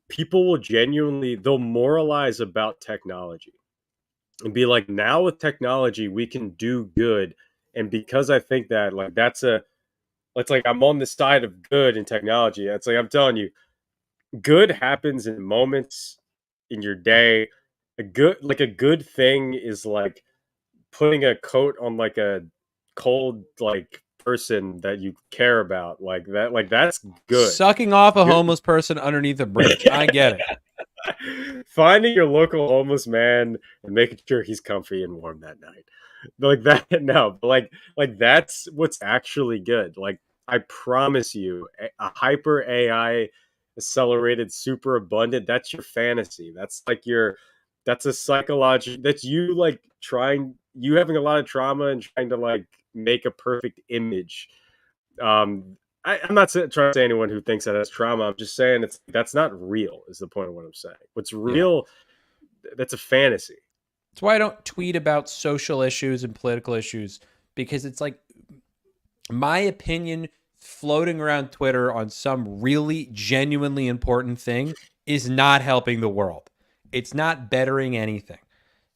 people will they'll moralize about technology and be like, now with technology we can do good, and because I think that like it's like I'm on the side of good in technology. It's like I'm telling you, good happens in moments in your day. A good thing is like putting a coat on like a cold like person that you care about, like that's good. Sucking off a homeless person underneath a bridge. I get it. Finding your local homeless man and making sure he's comfy and warm that night, like that. No, but like that's what's actually good. Like, I promise you, a hyper AI accelerated, super abundant. That's your fantasy. That's like that's a psychological, that's you like you having a lot of trauma and trying to like make a perfect image. I'm not trying to say anyone who thinks that has trauma. I'm just saying that's not real is the point of what I'm saying. What's real, that's a fantasy. That's why I don't tweet about social issues and political issues, because it's like my opinion floating around Twitter on some really genuinely important thing is not helping the world. It's not bettering anything.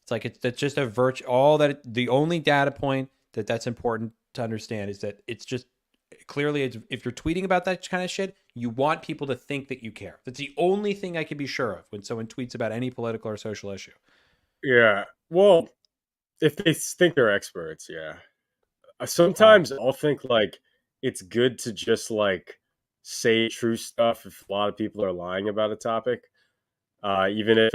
It's like that's just a virtue. The only data point that's important to understand is that it's just clearly if you're tweeting about that kind of shit, you want people to think that you care. That's the only thing I can be sure of when someone tweets about any political or social issue. Yeah. Well, if they think they're experts, yeah. Sometimes I'll think like it's good to just like say true stuff if a lot of people are lying about a topic, even if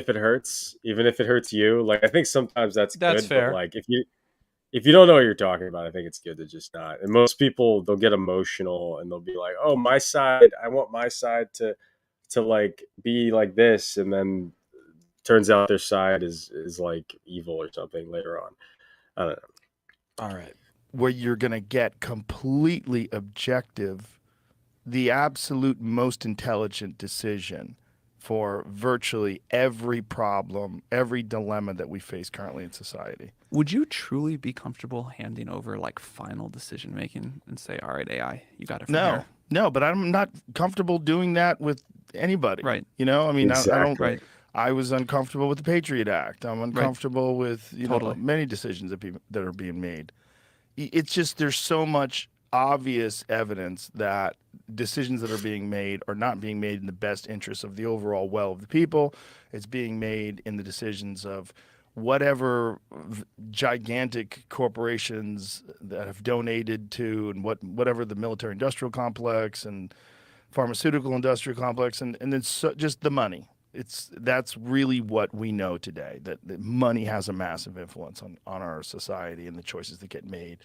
it hurts, even if it hurts you. Like I think sometimes that's That's good, fair. but like if you don't know what you're talking about, I think it's good to just not. And most people, they'll get emotional and they'll be like, "Oh, my side. I want my side to like be like this," and then turns out their side is like evil or something later on. I don't know. All right. Where you're going to get completely objective, the absolute most intelligent decision for virtually every problem, every dilemma that we face currently in society. Would you truly be comfortable handing over like final decision making and say, all right, AI, you got it from here? No, but I'm not comfortable doing that with anybody. Right. You know, I mean, Exactly. I don't. Right. I was uncomfortable with the Patriot Act. I'm uncomfortable with Totally. many decisions that are being made. It's just there's so much obvious evidence that decisions that are being made are not being made in the best interest of the overall well of the people. It's being made in the decisions of whatever gigantic corporations that have donated to and whatever the military industrial complex and pharmaceutical industrial complex and then just the money. That's really what we know today, that money has a massive influence on our society and the choices that get made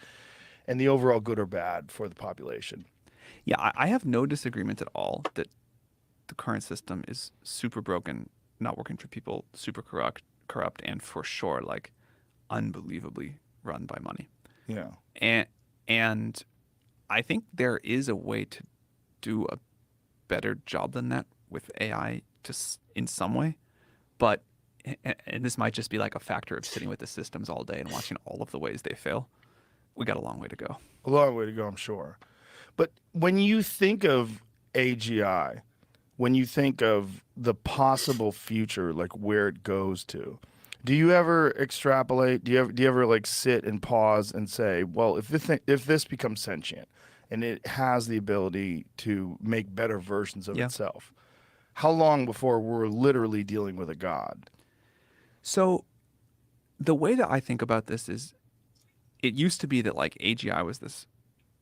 and the overall good or bad for the population. Yeah, I have no disagreement at all that the current system is super broken, not working for people, super corrupt, and for sure, like unbelievably run by money. Yeah. And I think there is a way to do a better job than that with AI in some way, but and this might just be like a factor of sitting with the systems all day and watching all of the ways they fail. We got a long way to go. A long way to go, I'm sure. But when you think of AGI, when you think of the possible future, like where it goes to, do you ever extrapolate? Do you ever like sit and pause and say, well, if this becomes sentient and it has the ability to make better versions of itself, how long before we're literally dealing with a god? So the way that I think about this is it used to be that like AGI was this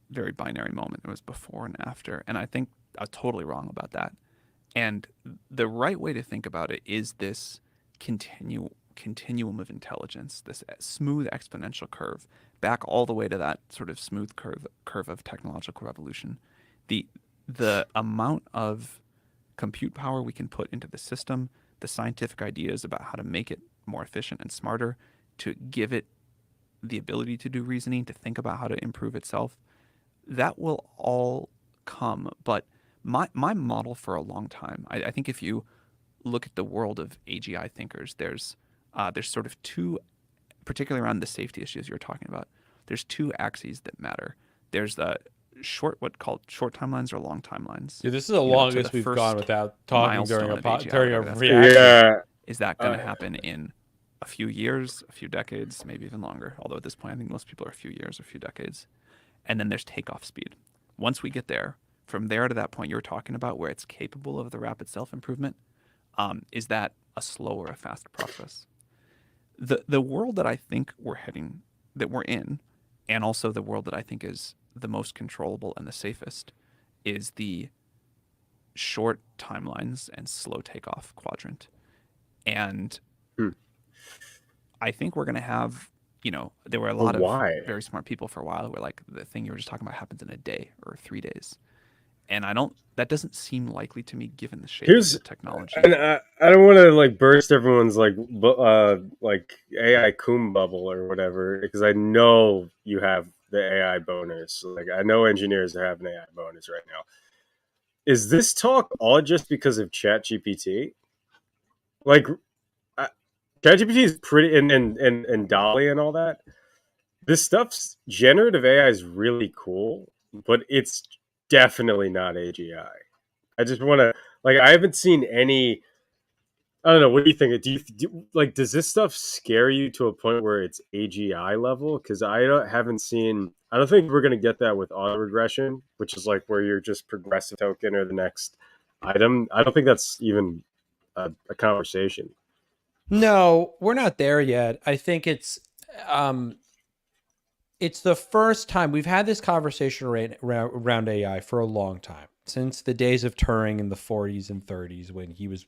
very binary moment. It was before and after. And I think I was totally wrong about that. And the right way to think about it is this continuum of intelligence, this smooth exponential curve, back all the way to that sort of smooth curve of technological revolution. The amount of compute power we can put into the system, the scientific ideas about how to make it more efficient and smarter, to give it the ability to do reasoning, to think about how to improve itself, that will all come. But my model for a long time, I think if you look at the world of AGI thinkers, there's sort of two, particularly around the safety issues you're talking about, there's two axes that matter. There's the what's called short timelines or long timelines. Dude, this is the longest we've gone without talking during a reaction. Yeah. Is that going to happen in a few years, a few decades, maybe even longer? Although at this point, I think most people are a few years, a few decades. And then there's takeoff speed. Once we get there, from there to that point you were talking about where it's capable of the rapid self-improvement, is that a slow or a fast process? The world that I think we're in, and also the world that I think is the most controllable and the safest, is the short timelines and slow takeoff quadrant. And I think we're going to have, there were a lot of very smart people for a while where like the thing you were just talking about happens in a day or 3 days. And that doesn't seem likely to me given the shape Here's of the technology. and I don't want to like burst everyone's like AI coom bubble or whatever, because I know you have the AI bonus. Like I know engineers that have an AI bonus right now. Is this talk all just because of ChatGPT? Like ChatGPT is pretty, and Dolly and all that. This stuff's generative AI is really cool, but it's definitely not AGI. I just want to like I haven't seen any. I don't know. What do you think? Like? Does this stuff scare you to a point where it's AGI level? Because haven't seen. I don't think we're gonna get that with auto regression, which is like where you're just progress a token or the next item. I don't think that's even a conversation. No, we're not there yet. I think it's the first time we've had this conversation around AI for a long time, since the days of Turing in the 40s and 30s when he was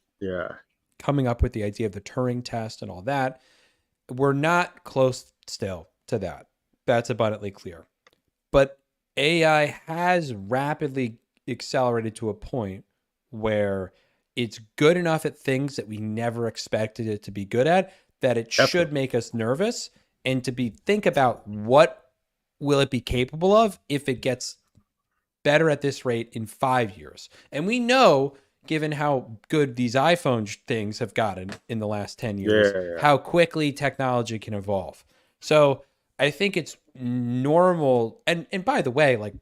coming up with the idea of the Turing test and all that. We're not close still to that. That's abundantly clear. But AI has rapidly accelerated to a point where it's good enough at things that we never expected it to be good at, that it should make us nervous, and to think about what will it be capable of if it gets better at this rate in 5 years. And we know, given how good these iPhone things have gotten in the last 10 years, how quickly technology can evolve. So I think it's normal. And by the way, like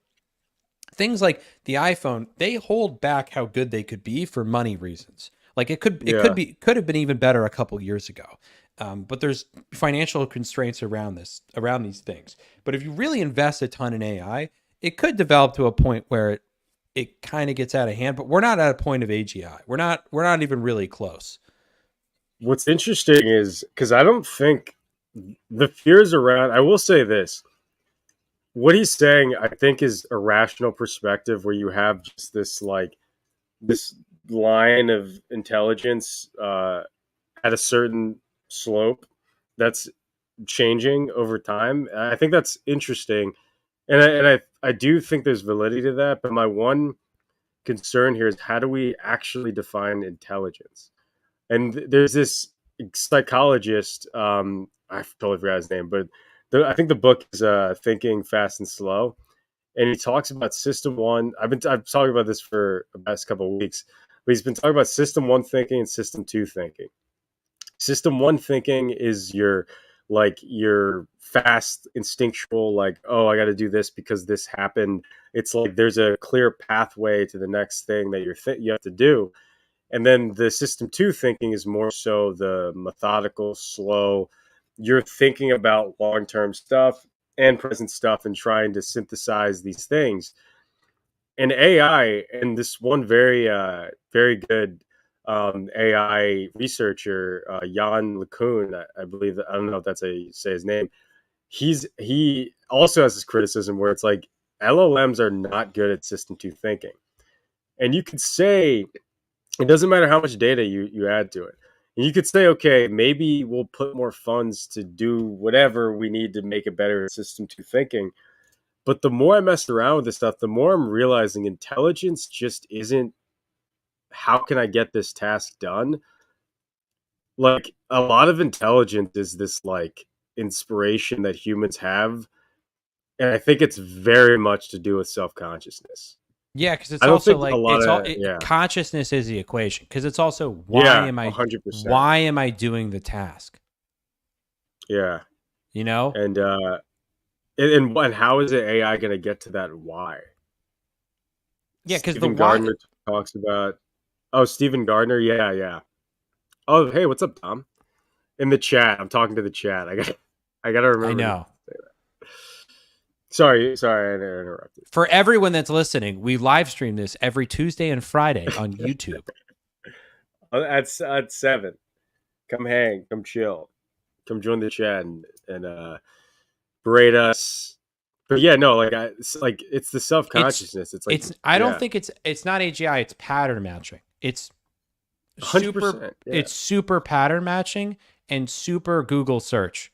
things like the iPhone, they hold back how good they could be for money reasons. Like it could have been even better a couple years ago. But there's financial constraints around these things. But if you really invest a ton in AI, it could develop to a point where it kind of gets out of hand. But we're not at a point of AGI. We're not even really close. What's interesting is because I don't think the fears around. I will say this: what he's saying, I think, is a rational perspective where you have just this line of intelligence at a certain slope that's changing over time. I think that's interesting, and I do think there's validity to that. But my one concern here is how do we actually define intelligence? And there's this psychologist, I totally forgot his name, but I think the book is Thinking Fast and Slow, and he talks about system one. I've talking about this for the past couple of weeks, but he's been talking about system one thinking and system two thinking. System one thinking is your fast instinctual, like, oh, I got to do this because this happened. It's like there's a clear pathway to the next thing that you have to do. And then the system two thinking is more so the methodical, slow. You're thinking about long-term stuff and present stuff and trying to synthesize these things. And AI, and this one very, very good AI researcher, Jan LeCun, I believe, I don't know if that's how you say his name. He also has this criticism where it's like LLMs are not good at system two thinking. And you could say, it doesn't matter how much data you add to it. And you could say, okay, maybe we'll put more funds to do whatever we need to make it better at system two thinking. But the more I messed around with this stuff, the more I'm realizing intelligence just isn't, how can I get this task done? Like a lot of intelligence is this like inspiration that humans have. And I think it's very much to do with self-consciousness. Yeah, because it's also like consciousness is the equation. Because it's also why am I 100%. Why am I doing the task? Yeah, you know, and how is it AI going to get to that why? Yeah, because Stephen Gardner talks about. Oh, Stephen Gardner, yeah. Oh, hey, what's up, Tom? In the chat, I'm talking to the chat. I got to remember. I know. To say that. Sorry, I interrupted. For everyone that's listening, we live stream this every Tuesday and Friday on YouTube. At 7. Come hang, come chill, come join the chat and berate us. But yeah, no, it's the self-consciousness. I don't think it's not AGI. It's pattern matching. It's super. It's super pattern matching and super Google search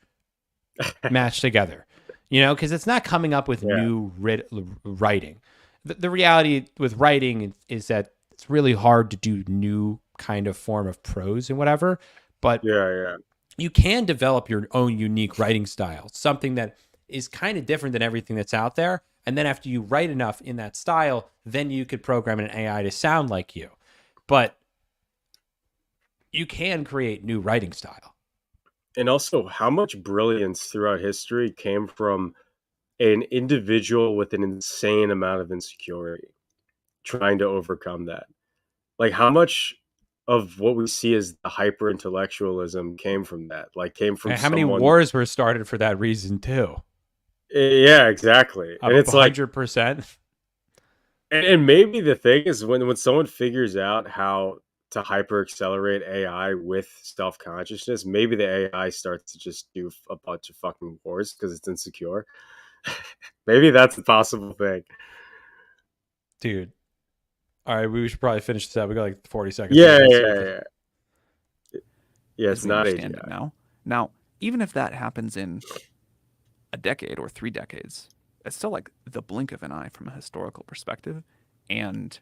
matched together. You know, because it's not coming up with new writing. the reality with writing is that it's really hard to do new kind of form of prose and whatever, but Yeah. you can develop your own unique writing style, something that is kind of different than everything that's out there. And then after you write enough in that style, then you could program an AI to sound like you. But you can create new writing style. And also, how much brilliance throughout history came from an individual with an insane amount of insecurity trying to overcome that. Like, how much of what we see as the hyper intellectualism came from that? Like, came from And how many someone. wars were started for that reason too? Yeah, exactly. And it's like, 100%. and maybe the thing is when someone figures out how to hyper accelerate AI with self consciousness, maybe the AI starts to just do a bunch of fucking wars because it's insecure. Maybe that's a possible thing. Dude. All right, we should probably finish this out. We got like 40 seconds. Yeah, left. yeah. As It's we not understand AGI. it now. Now, even if that happens in a decade or 3 decades, it's still like the blink of an eye from a historical perspective, and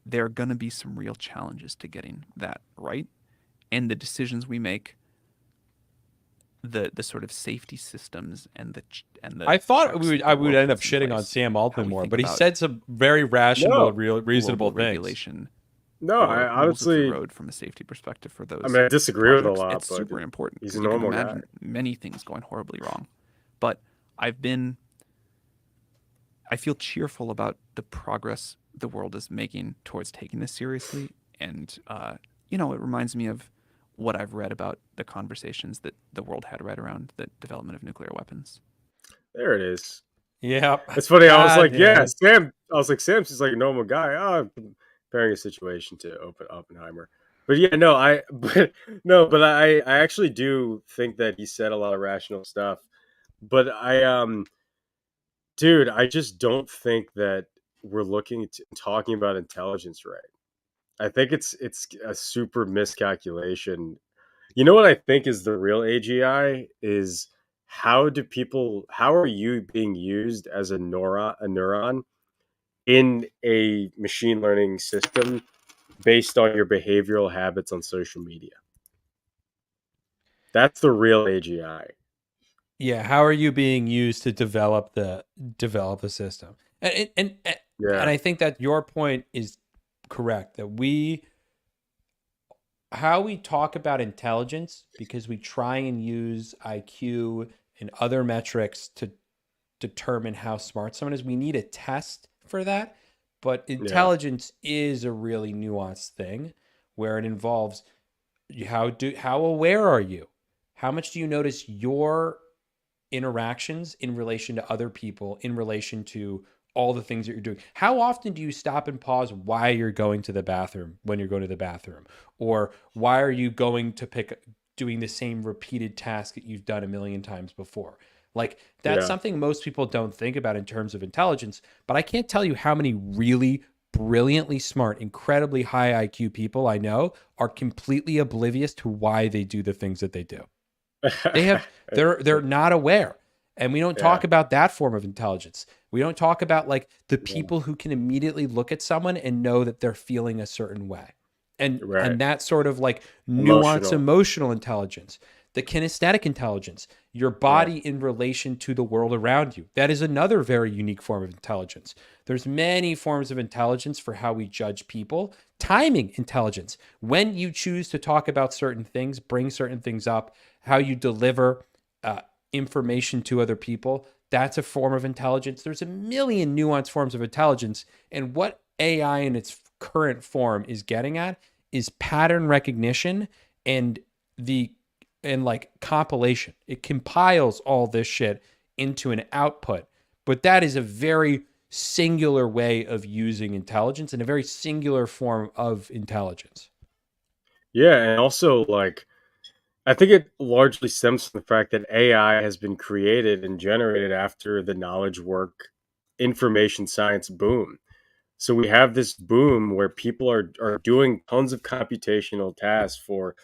there are going to be some real challenges to getting that right, and the decisions we make, the sort of safety systems and the I thought checks we that the would world end up puts in shitting on place, Sam how Altman we more, think but he about said some very rational, No, reasonable global things. regulation no. I or rules of the honestly, road from a safety perspective for I those mean, I disagree with a projects. lot, It's but super important he's a because you can normal guy. imagine many things going horribly wrong. But I feel cheerful about the progress the world is making towards taking this seriously. And, it reminds me of what I've read about the conversations that the world had right around the development of nuclear weapons. There it is. Yep. It's funny. I was God, like, yeah, dude. Sam. I was like, Sam's just like a normal guy. Oh, comparing a situation to Oppenheimer. But yeah, no, but I actually do think that he said a lot of rational stuff. But dude, I just don't think that we're looking at talking about intelligence right. I think it's a super miscalculation. You know what I think is the real AGI is how are you being used as a neuron in a machine learning system based on your behavioral habits on social media? That's the real AGI. Yeah, how are you being used to develop the system? And Yeah. I think that your point is correct, that how we talk about intelligence, because we try and use IQ and other metrics to determine how smart someone is. We need a test for that. But Yeah. intelligence is a really nuanced thing where it involves how aware are you? How much do you notice your interactions in relation to other people, in relation to all the things that you're doing? How often do you stop and pause while you're going to the bathroom, when you're going to the bathroom? Or why are you doing the same repeated task that you've done a million times before? Like, that's Yeah. something most people don't think about in terms of intelligence, but I can't tell you how many really brilliantly smart, incredibly high IQ people I know are completely oblivious to why they do the things that they do. They're not aware. And we don't talk Yeah. about that form of intelligence. We don't talk about like the people who can immediately look at someone and know that they're feeling a certain way. Right. And that sort of like nuanced Emotional. emotional intelligence, the kinesthetic intelligence, your body in relation to the world around you. That is another very unique form of intelligence. There's many forms of intelligence for how we judge people. Timing intelligence, when you choose to talk about certain things, bring certain things up, how you deliver information to other people, that's a form of intelligence. There's a million nuanced forms of intelligence. And what AI in its current form is getting at is pattern recognition and like compilation. It compiles all this shit into an output. But that is a very singular way of using intelligence and a very singular form of intelligence. Yeah, and also like I think it largely stems from the fact that AI has been created and generated after the knowledge work information science boom. So we have this boom where people are doing tons of computational tasks for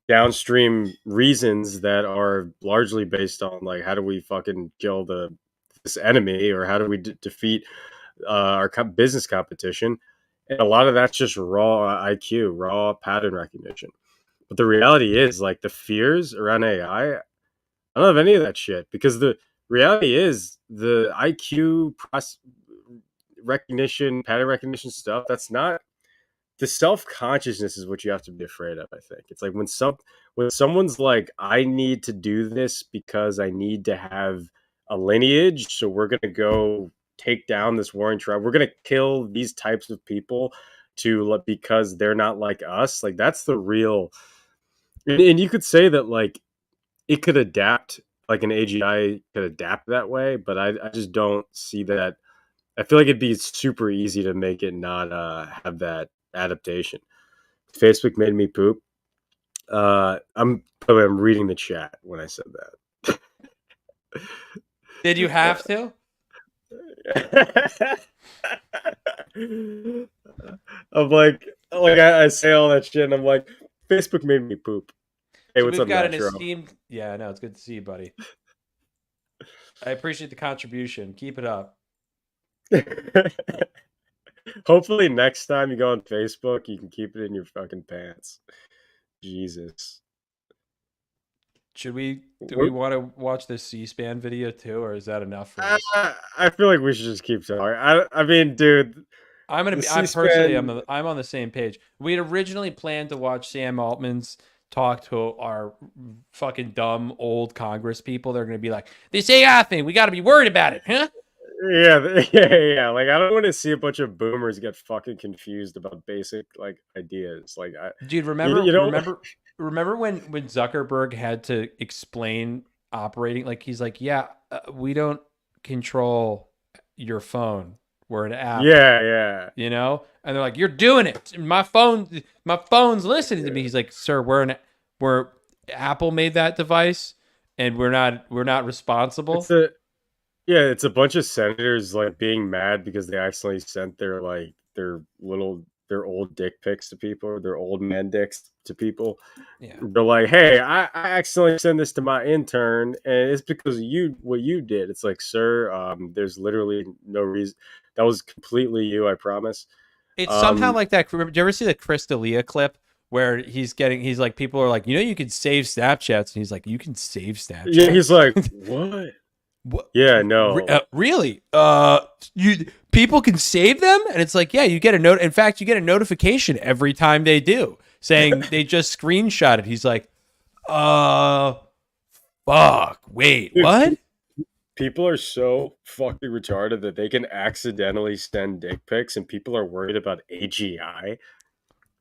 downstream reasons that are largely based on like how do we fucking kill this enemy or how do we defeat our business competition, and a lot of that's just raw IQ, raw pattern recognition. But the reality is, like, the fears around AI, I don't have any of that shit, because the reality is the IQ recognition, pattern recognition stuff. That's not the self consciousness is what you have to be afraid of. I think it's like when someone's like, I need to do this because I need to have a lineage, so we're gonna go take down this warring tribe. We're gonna kill these types of people because they're not like us. Like, that's the real. And you could say that, like, it could adapt, like an AGI could adapt that way, but I just don't see that. I feel like it'd be super easy to make it not have that adaptation. Facebook made me poop. I'm reading the chat when I said that. Did you have to? I'm like I say all that shit, and I'm like, Facebook made me poop. Hey, So what's we've up, got an Metro? esteemed. Yeah, no, it's good to see you, buddy. I appreciate the contribution. Keep it up. Hopefully, next time you go on Facebook, you can keep it in your fucking pants. Jesus. Do we want to watch this C-SPAN video too, or is that enough for us? I feel like we should just keep talking. I mean, dude, I'm on the same page. We had originally planned to watch Sam Altman's talk to our fucking dumb old Congress people. They're going to be like, this AI thing, we got to be worried about it, huh? Yeah. Like, I don't want to see a bunch of boomers get fucking confused about basic, like, ideas. Like, dude, remember when Zuckerberg had to explain operating? Like, he's like, yeah, we don't control your phone. We're an app. Yeah. You know, and they're like, "You're doing it. My phone's listening to me." He's like, "Sir, we're Apple made that device, and we're not responsible." It's a bunch of senators, like, being mad because they accidentally sent their old dick pics to people, or their old man dicks to people. Yeah, they're like, "Hey, I accidentally sent this to my intern, and it's because of what you did." It's like, sir, there's literally no reason. That was completely you, I promise. it's somehow like that. Did you ever see the Chris D'Elia clip where he's like, people are like, you can save Snapchats, and he's like, you can save Snapchats. Yeah, he's like, what? What? Yeah, no. Really? People can save them, and it's like, yeah, you get a note. In fact, you get a notification every time they do, saying they just screenshot it. He's like, fuck. Wait, Dude, what? People are so fucking retarded that they can accidentally send dick pics, and people are worried about AGI.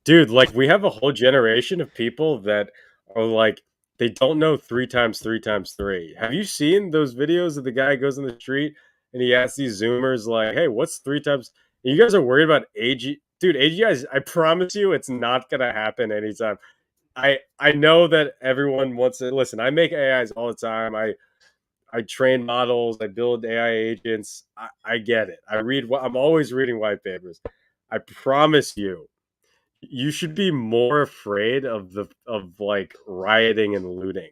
Dude, like, we have a whole generation of people that are like, they don't know 3 times 3 times 3. Have you seen those videos of the guy goes in the street and he asks these Zoomers, like, hey, what's 3 times? And you guys are worried about AGI. Dude, AGI, I promise you, it's not going to happen anytime. I know that everyone wants to listen. I make AIs all the time. I train models. I build AI agents. I get it. I'm always reading white papers. I promise you, you should be more afraid of like rioting and looting.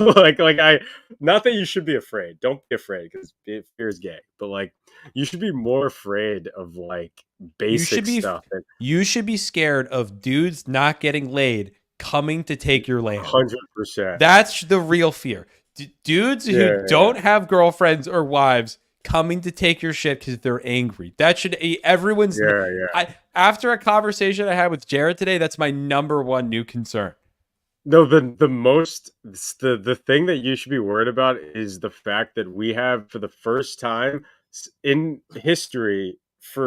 Not that you should be afraid. Don't be afraid, because fear is gay. But, like, you should be more afraid of, like, basic stuff. You should be scared of dudes not getting laid coming to take your land. 100%. That's the real fear. Dudes who don't have girlfriends or wives coming to take your shit because they're angry. That should everyone's. After a conversation I had with Jared today, that's my number one new concern. No, the thing that you should be worried about is the fact that we have, for the first time in history,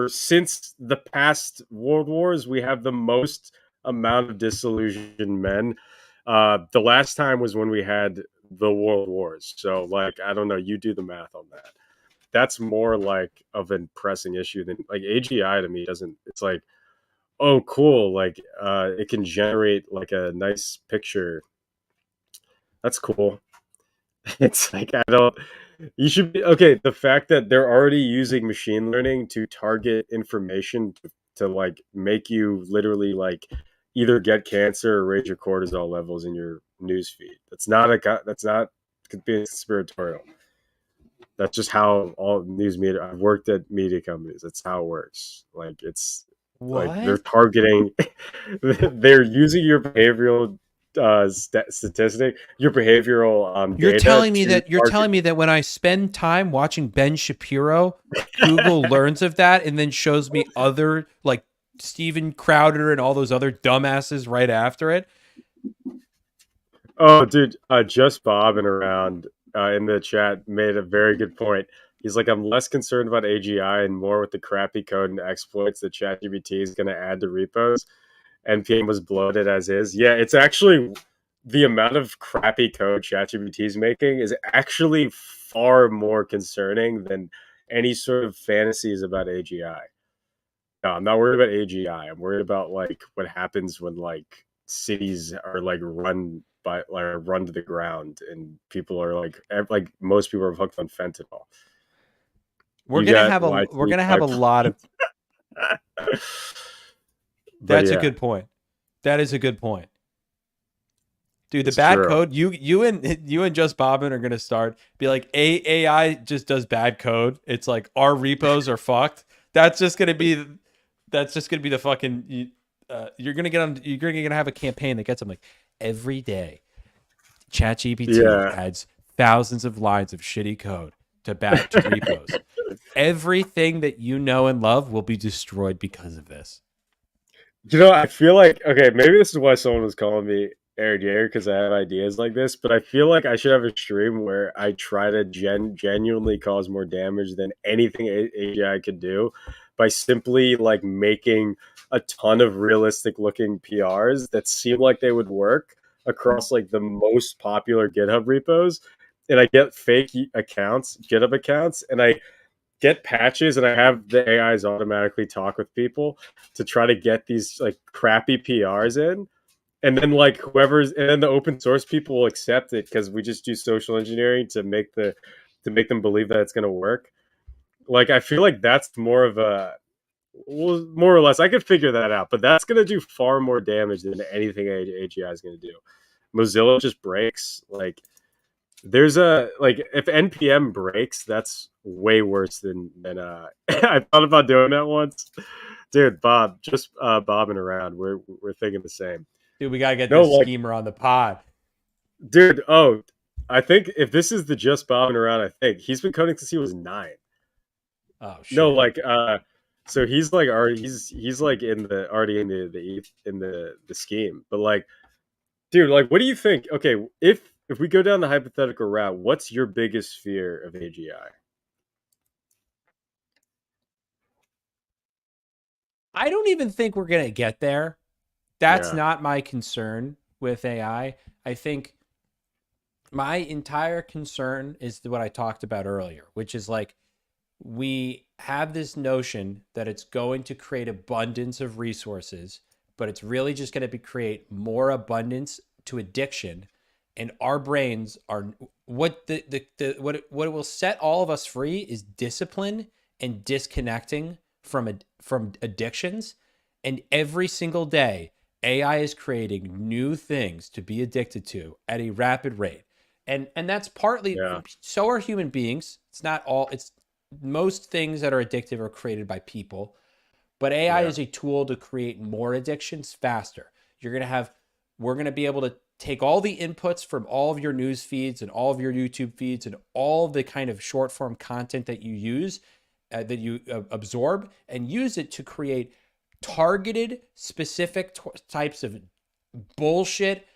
since the past world wars, we have the most amount of disillusioned men. The last time was when we had the world wars. So, like, I don't know. You do the math on that. That's more like of a pressing issue than, like, AGI to me doesn't. It's like, oh, cool. Like, it can generate, like, a nice picture. That's cool. It's like, you should be, okay. The fact that they're already using machine learning to target information to like, make you literally, like, either get cancer or raise your cortisol levels in your news feed. That's not conspiratorial. That's just how all news media. I've worked at media companies. That's how it works. Like it's like they're What? targeting. They're using your behavioral statistic, your behavioral You're data telling me to that you're target. telling me that when I spend time watching Ben Shapiro, Google learns of that and then shows me other like Steven Crowder and all those other dumbasses right after it. Oh, dude, just bobbing around in the chat made a very good point. He's like, I'm less concerned about AGI and more with the crappy code and exploits that ChatGPT is going to add to repos. NPM was bloated as is. Yeah, it's actually the amount of crappy code ChatGPT is making is actually far more concerning than any sort of fantasies about AGI. No, I'm not worried about AGI. I'm worried about like what happens when like cities are like run by like run to the ground and people are like most people are hooked on fentanyl. We're You gonna got have a we're YT gonna have a lot of. but That's a yeah, good point. That is a good point. Dude, the it's bad true. code, you and Just Bobbin are gonna start be like AI just does bad code. It's like our repos are fucked. That's just gonna be the fucking you're gonna have a campaign that gets them like every day. ChatGPT Yeah. adds thousands of lines of shitty code to repos. Everything that you know and love will be destroyed because of this. You know, I feel like okay, maybe this is why someone was calling me Eric Jaeger because I have ideas like this, but I feel like I should have a stream where I try to genuinely cause more damage than anything AGI could do by simply like making a ton of realistic looking PRs that seem like they would work across like the most popular GitHub repos. And I get fake accounts, GitHub accounts, and I get patches and I have the AIs automatically talk with people to try to get these like crappy PRs in. And then like whoever's and then the open source people will accept it because we just do social engineering to make them believe that it's gonna work. Like I feel like that's more of a well, more or less I could figure that out, but that's gonna do far more damage than anything AGI is gonna do. Mozilla just breaks. Like there's a like if npm breaks that's way worse than I thought about doing that once, dude. Bob just bobbing around, we're thinking the same. Dude, we gotta get No, this like schemer on the pod. dude, oh, I think if this is the just bobbing around, I think he's been coding since he was 9. Oh No, shit. like so he's like already he's like in the already in the scheme, but like dude, like, what do you think? Okay, if we go down the hypothetical route, what's your biggest fear of AGI? I don't even think we're gonna get there. That's Yeah, not my concern with AI. I think my entire concern is what I talked about earlier, which is like we have this notion that it's going to create abundance of resources, but it's really just going to create more abundance to addiction. And our brains are what what it will set all of us free is discipline and disconnecting from addictions. And every single day, AI is creating new things to be addicted to at a rapid rate. And that's partly yeah, so are human beings. It's not all it's most things that are addictive are created by people, but AI yeah, is a tool to create more addictions faster. We're going to be able to take all the inputs from all of your news feeds and all of your YouTube feeds and all the kind of short form content that you use, that you absorb, and use it to create targeted, specific types of bullshit,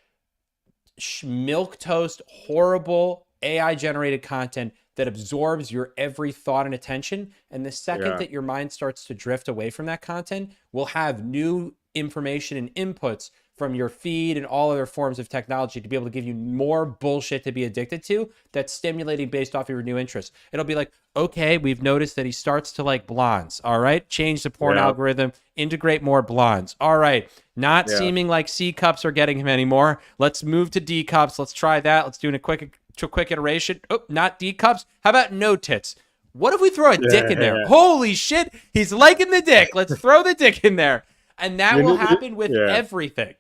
milk toast, horrible AI generated content that absorbs your every thought and attention. And the second yeah, that your mind starts to drift away from that content, will have new information and inputs from your feed and all other forms of technology to be able to give you more bullshit to be addicted to that's stimulating based off of your new interests. It'll be like, okay, we've noticed that he starts to like blondes. All right, change the porn yeah, algorithm, integrate more blondes. All right, not yeah, seeming like C cups are getting him anymore. Let's move to D cups. Let's try that. Let's do a quick iteration. Oh, not D cups. How about no tits? What if we throw a dick in there? yeah. Holy shit, he's liking the dick. Let's throw the dick in there. And that will happen with Yeah. everything.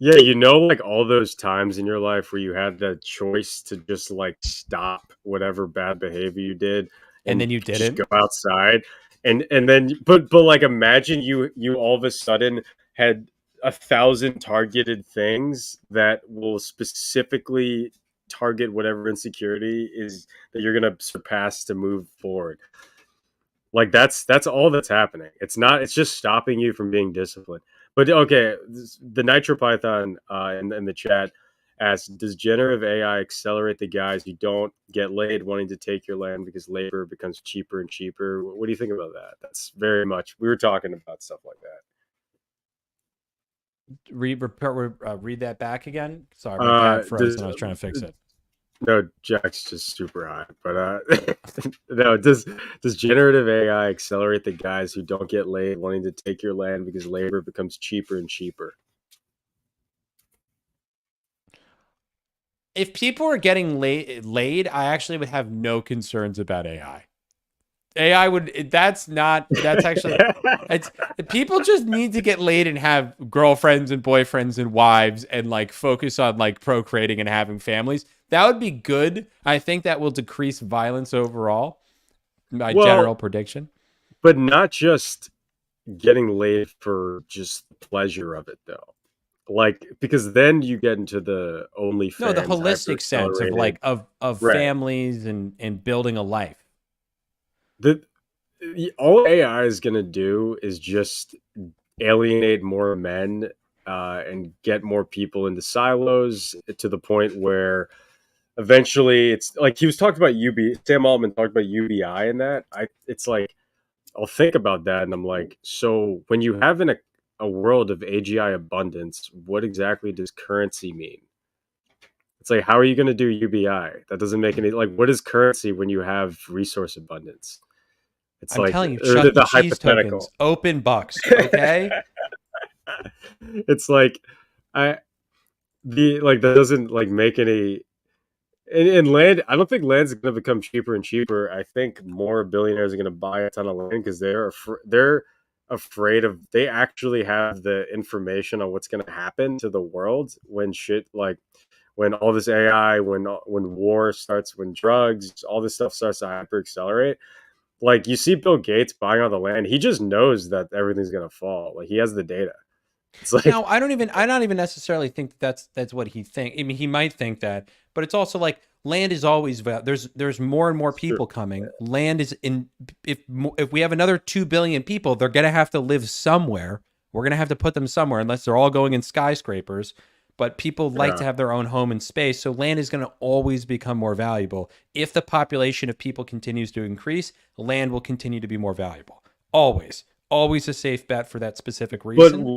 Yeah, you know, like all those times in your life where you had the choice to just like stop whatever bad behavior you did And and then you just didn't. go outside, and then but like imagine you all of a sudden had 1,000 targeted things that will specifically target whatever insecurity is that you're gonna surpass to move forward. Like that's all that's happening. It's just stopping you from being disciplined. But okay, the NitroPython in the chat asks, does generative AI accelerate the guys who don't get laid wanting to take your land because labor becomes cheaper and cheaper? What do you think about that? That's very much, we were talking about stuff like that. Read that back again. Sorry, my pad froze and I was trying to fix it. No, Jack's just super high. But no, does generative AI accelerate the guys who don't get laid wanting to take your land because labor becomes cheaper and cheaper? If people are getting laid, I actually would have no concerns about AI. AI would. That's actually. It's people just need to get laid and have girlfriends and boyfriends and wives and like focus on like procreating and having families. That would be good. I think that will decrease violence overall. My general prediction. But not just getting laid for just the pleasure of it, though. Like, because then you get into the OnlyFans. No, the holistic sense of like of right. families and building a life. All AI is gonna do is just alienate more men and get more people into silos to the point where eventually it's like he was talking about Sam Altman talked about UBI and that. It's like I'll think about that and I'm like, so when you have a world of AGI abundance, what exactly does currency mean? It's like, how are you going to do UBI? That doesn't make any, like, what is currency when you have resource abundance? It's I'm like telling you, Chuck E. Cheese tokens, open bucks, okay? It's like that doesn't like make any. And land, I don't think land's going to become cheaper and cheaper. I think more billionaires are going to buy a ton of land because they're afraid of. They actually have the information on what's going to happen to the world when shit like when all this AI, when war starts, when drugs, all this stuff starts to hyper accelerate. Like you see Bill Gates buying all the land, he just knows that everything's gonna fall. Like he has the data. It's like now I don't even necessarily think that's what he think. I mean, he might think that, but it's also like land is always there's more and more people coming. Land is in if we have another 2 billion people, they're gonna have to live somewhere. We're gonna have to put them somewhere unless they're all going in skyscrapers. But people like to have their own home and space, so land is going to always become more valuable. If the population of people continues to increase, land will continue to be more valuable. Always a safe bet for that specific reason.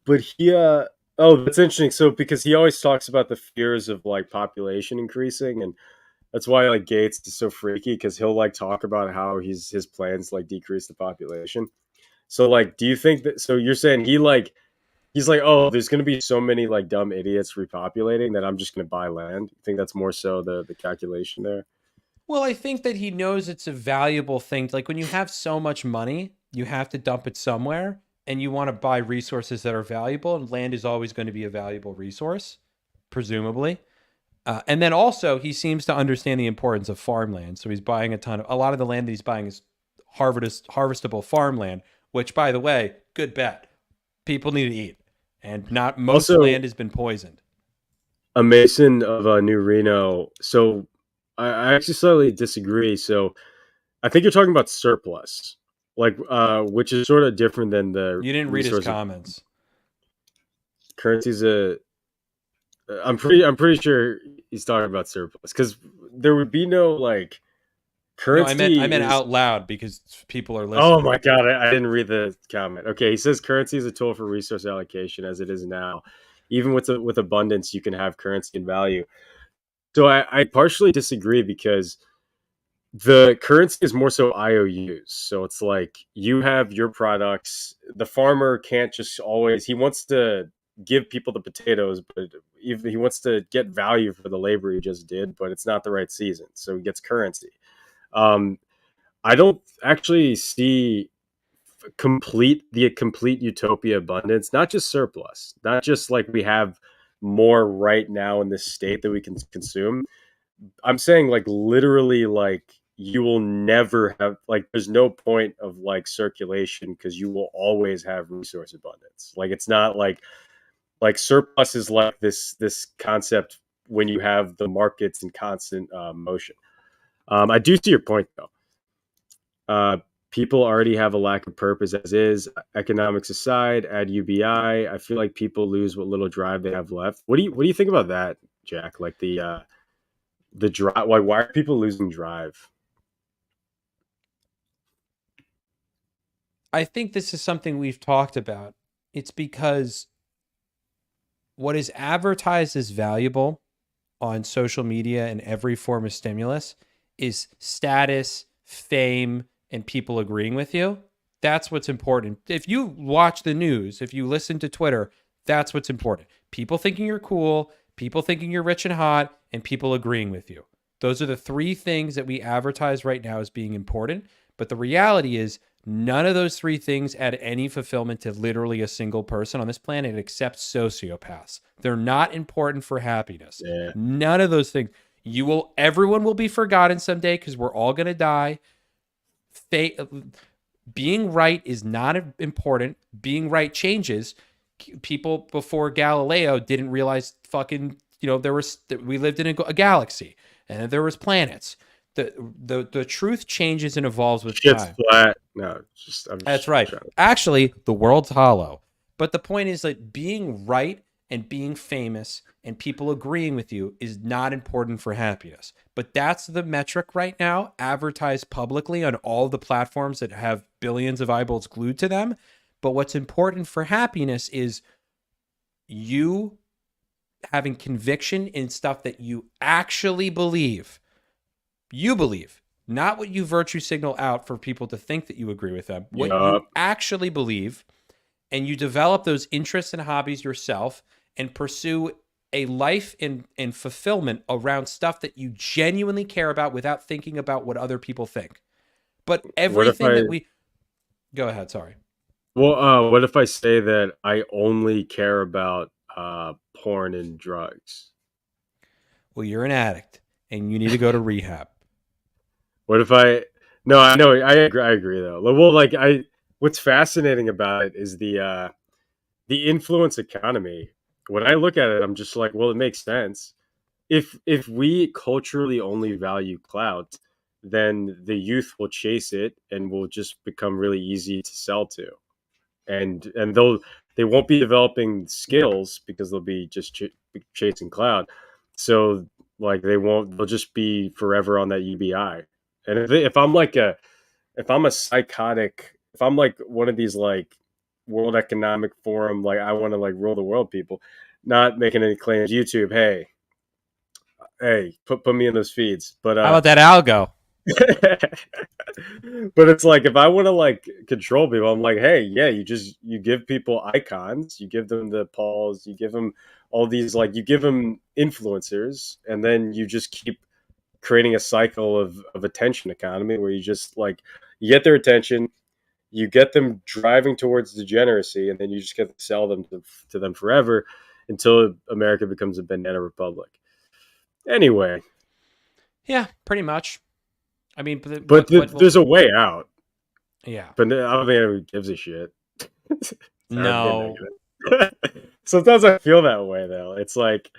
But he oh, that's interesting. So because he always talks about the fears of like population increasing, and that's why like Gates is so freaky because he'll like talk about how his plans like decrease the population. So like, do you think that? So you're saying he's like, oh, there's going to be so many like dumb idiots repopulating that I'm just going to buy land. You think that's more so the calculation there? Well, I think that he knows it's a valuable thing. Like when you have so much money, you have to dump it somewhere and you want to buy resources that are valuable, and land is always going to be a valuable resource, presumably. And then also he seems to understand the importance of farmland. So he's buying a lot of the land that he's buying is harvestable farmland, which by the way, good bet. People need to eat. And not most land has been poisoned. A Mason of New Reno. So I actually slightly disagree. So I think you're talking about surplus, like which is sort of different than the. You didn't read his comments. Currency's I'm pretty sure he's talking about surplus because there would be no like currency. No, I meant out loud because people are listening. Oh my god, I didn't read the comment. Okay, he says currency is a tool for resource allocation as it is now. Even with abundance, you can have currency and value. So I partially disagree because the currency is more so IOUs. So it's like you have your products. The farmer can't just always. He wants to give people the potatoes, but he wants to get value for the labor he just did, but it's not the right season, so he gets currency. I don't actually see complete utopia abundance, not just surplus, not just like we have more right now in this state that we can consume. I'm saying like literally like you will never have like there's no point of like circulation because you will always have resource abundance. Like it's not like surplus is like this concept when you have the markets in constant motion. I do see your point though. People already have a lack of purpose as is. Economics aside, add UBI. I feel like people lose what little drive they have left. What do you think about that, Jack? Like the drive. Why are people losing drive? I think this is something we've talked about. It's because what is advertised as valuable on social media and every form of stimulus is status, fame, and people agreeing with you. That's what's important. If you watch the news, if you listen to Twitter, that's what's important. People thinking you're cool, people thinking you're rich and hot, and people agreeing with you. Those are the three things that we advertise right now as being important. But the reality is none of those three things add any fulfillment to literally a single person on this planet except sociopaths. They're not important for happiness. Yeah. None of those things. Everyone will be forgotten someday because we're all going to die. Being right is not important. Being right changes. People before Galileo didn't realize we lived in a galaxy and there was planets. The truth changes and evolves with Shit's time. flat. No, That's right. Actually, the world's hollow. But the point is that being right and being famous and people agreeing with you is not important for happiness. But that's the metric right now, advertised publicly on all the platforms that have billions of eyeballs glued to them. But what's important for happiness is you having conviction in stuff that you actually believe. You believe, not what you virtue signal out for people to think that you agree with them. What you actually believe, and you develop those interests and hobbies yourself and pursue a life and fulfillment around stuff that you genuinely care about without thinking about what other people think. But everything Go ahead, sorry. Well, what if I say that I only care about porn and drugs? Well, you're an addict and you need to go to rehab. What if I? No, I know. I agree though. Well, what's fascinating about it is the influence economy. When I look at it, I'm just like, well, it makes sense. If we culturally only value clout, then the youth will chase it and will just become really easy to sell to, and they won't be developing skills because they'll be just chasing clout. So like they'll just be forever on that UBI. And if I'm like if I'm a psychotic, if I'm like one of these like World Economic Forum, like I want to like rule the world people, not making any claims. YouTube, hey, put me in those feeds. But how about that algo? But it's like if I want to like control people, I'm like, hey, yeah, you give people icons, you give them the Pauls, you give them all these like you give them influencers, and then you just keep creating a cycle of attention economy where you just like you get their attention, you get them driving towards degeneracy, and then you just get to sell them to them forever until America becomes a banana republic. Anyway. Yeah, pretty much. I mean, there's a way out. Yeah. But I don't think anyone gives a shit. No. Sometimes I feel that way, though. It's like,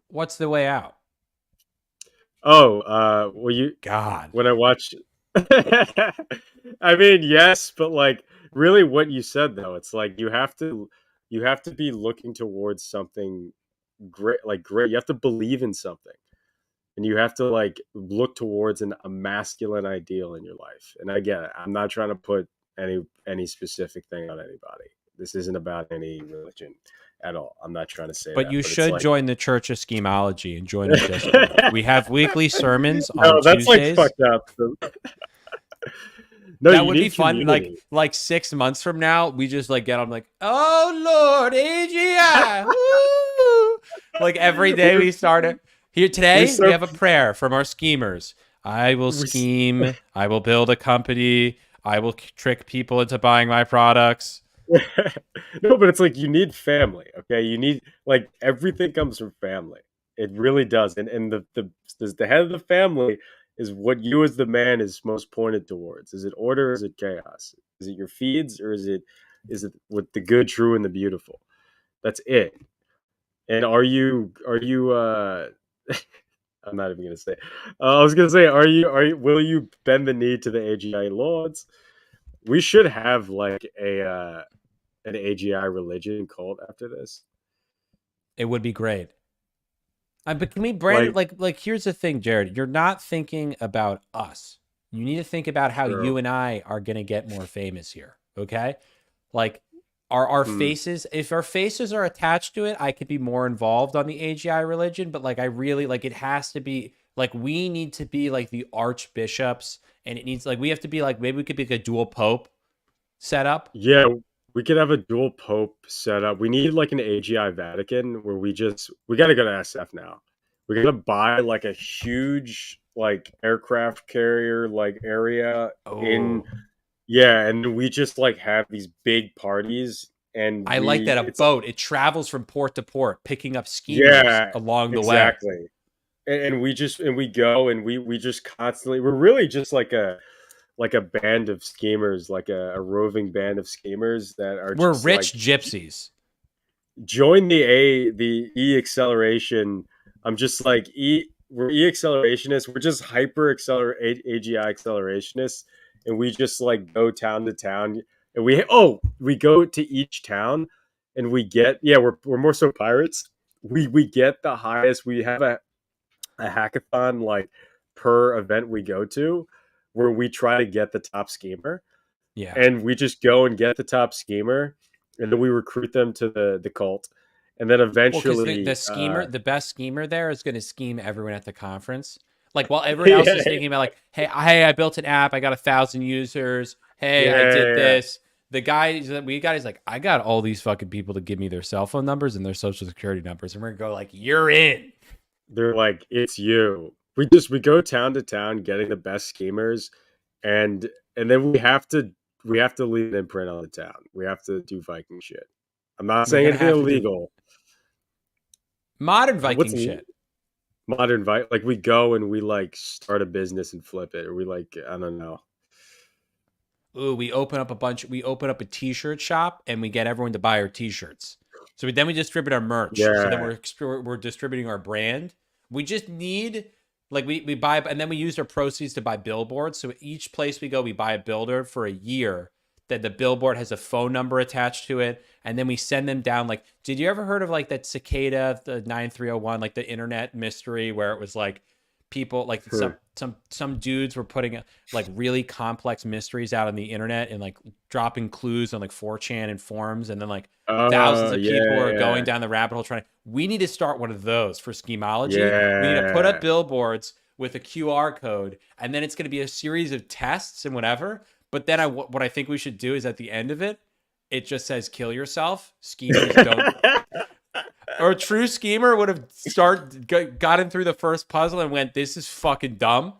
What's the way out? Oh, when I watched, I mean, yes, but like really what you said though, it's like you have to be looking towards something great, you have to believe in something. And you have to like look towards a masculine ideal in your life. And I get it. I'm not trying to put any specific thing on anybody. This isn't about any religion at all. I'm not trying to say but that. You should join the Church of Schemeology and join our Discord. We have weekly sermons on that's Tuesdays. Like fucked up. No, that would be fun. Like 6 months from now, we just like get on like, oh Lord, AGI. Woo! Like every day we start it. Here today, we have a prayer from our schemers. I will scheme. I will build a company. I will trick people into buying my products. No, but it's like you need family, okay? You need like everything comes from family. It really does. And the head of the family is what you as the man is most pointed towards. Is it order or is it chaos? Is it your feeds or is it with the good, true, and the beautiful? That's it. And are you I'm not even gonna say. I was gonna say, will you bend the knee to the AGI lords? We should have like an AGI religion cult after this. It would be great. But can we brand it Like, like here's the thing, Jared. You're not thinking about us. You need to think about how you true. and I are gonna get more famous here. Okay? Like our faces, if our faces are attached to it, I could be more involved on the AGI religion, but like I really like it has to be like we need to be like the archbishops, and it needs like we have to be like maybe we could be like a dual pope setup. Yeah, we could have a dual pope set up. We need like an AGI Vatican where we got to go to SF now. We're gonna buy like a huge like aircraft carrier like area in Oh, yeah, and we just like have these big parties and I like we that a it's boat it travels from port to port, picking up schemers yeah, along the way. exactly. And we go and we just constantly we're really just like a band of schemers, like a roving band of schemers that are We're just like rich gypsies. join the E acceleration. I'm just like we're E accelerationists. We're just hyper accelerate AGI accelerationists, and we just like go town to town, and we go to each town, and we get we're more so pirates. We get the highest. We have a hackathon like per event we go to, where we try to get the top schemer, Yeah. and we just go and get the top schemer, and then we recruit them to the cult, and then Well, because eventually, the schemer, the best schemer there is going to scheme everyone at the conference. Like while everyone else is yeah, thinking about like, hey, I built an app, I got 1,000 users. Hey, I did yeah, this. The guy that we got is like, I got all these fucking people to give me their cell phone numbers and their social security numbers, and we're gonna go like, you're in. they're like, it's you. We go town to town getting the best schemers, and then we have to leave an imprint on the town. We have to do Viking shit. I'm not We're saying gonna anything have to do illegal. modern What's Viking shit. modern like we go and we like start a business and flip it, or we like I don't know. Ooh, we open up a t-shirt shop and we get everyone to buy our t-shirts. So then we distribute our merch. So then Yeah, we're distributing our brand. We just need like we buy and then we use our proceeds to buy billboards. So each place we go, we buy a billboard for a year. That the billboard has a phone number attached to it, and then we send them down. Like, did you ever heard of like that cicada, the 9301, like the internet mystery where it was like people like some dudes were putting like really complex mysteries out on the internet and like dropping clues on like 4chan and forums, and then like thousands of people are going yeah, down the rabbit hole trying. We need to start one of those for Schemeology. We need to put up yeah. billboards with a QR code, and then it's going to be a series of tests and whatever. But then what I think we should do is at the end of it, it just says "kill yourself." Schemers don't. Or a true schemer would have gotten through the first puzzle and went, "This is fucking dumb."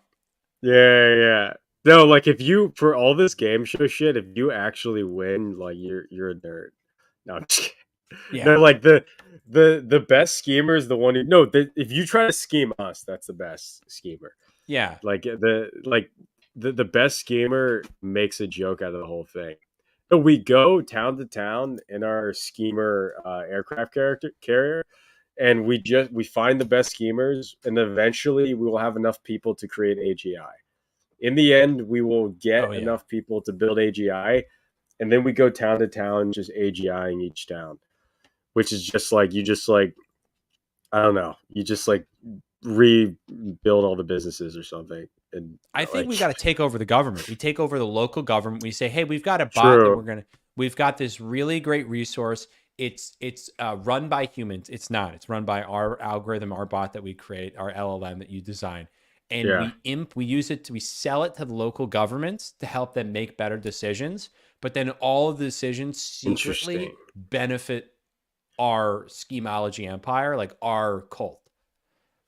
Yeah. No, like if you for all this game show shit, if you actually win, like you're a nerd. No, I'm just kidding. Yeah, No, like the best schemer is the one who no. If you try to scheme us, that's the best schemer. yeah. The best schemer makes a joke out of the whole thing. So we go town to town in our schemer aircraft carrier, and we find the best schemers, and eventually we will have enough people to create AGI. In the end, we will Oh get yeah. enough people to build AGI, and then we go town to town just AGIing each town, which is just like you just like I don't know, you just like rebuild all the businesses or something. And I think like we got to take over the government. We take over the local government. We say, hey, we've got a bot that true, we've got this really great resource. It's run by humans. It's not. It's run by our algorithm, our bot that we create, our LLM that you design, and yeah, we use it we sell it to the local governments to help them make better decisions. But then all of the decisions interesting. secretly benefit our Schemeology empire, like our cult.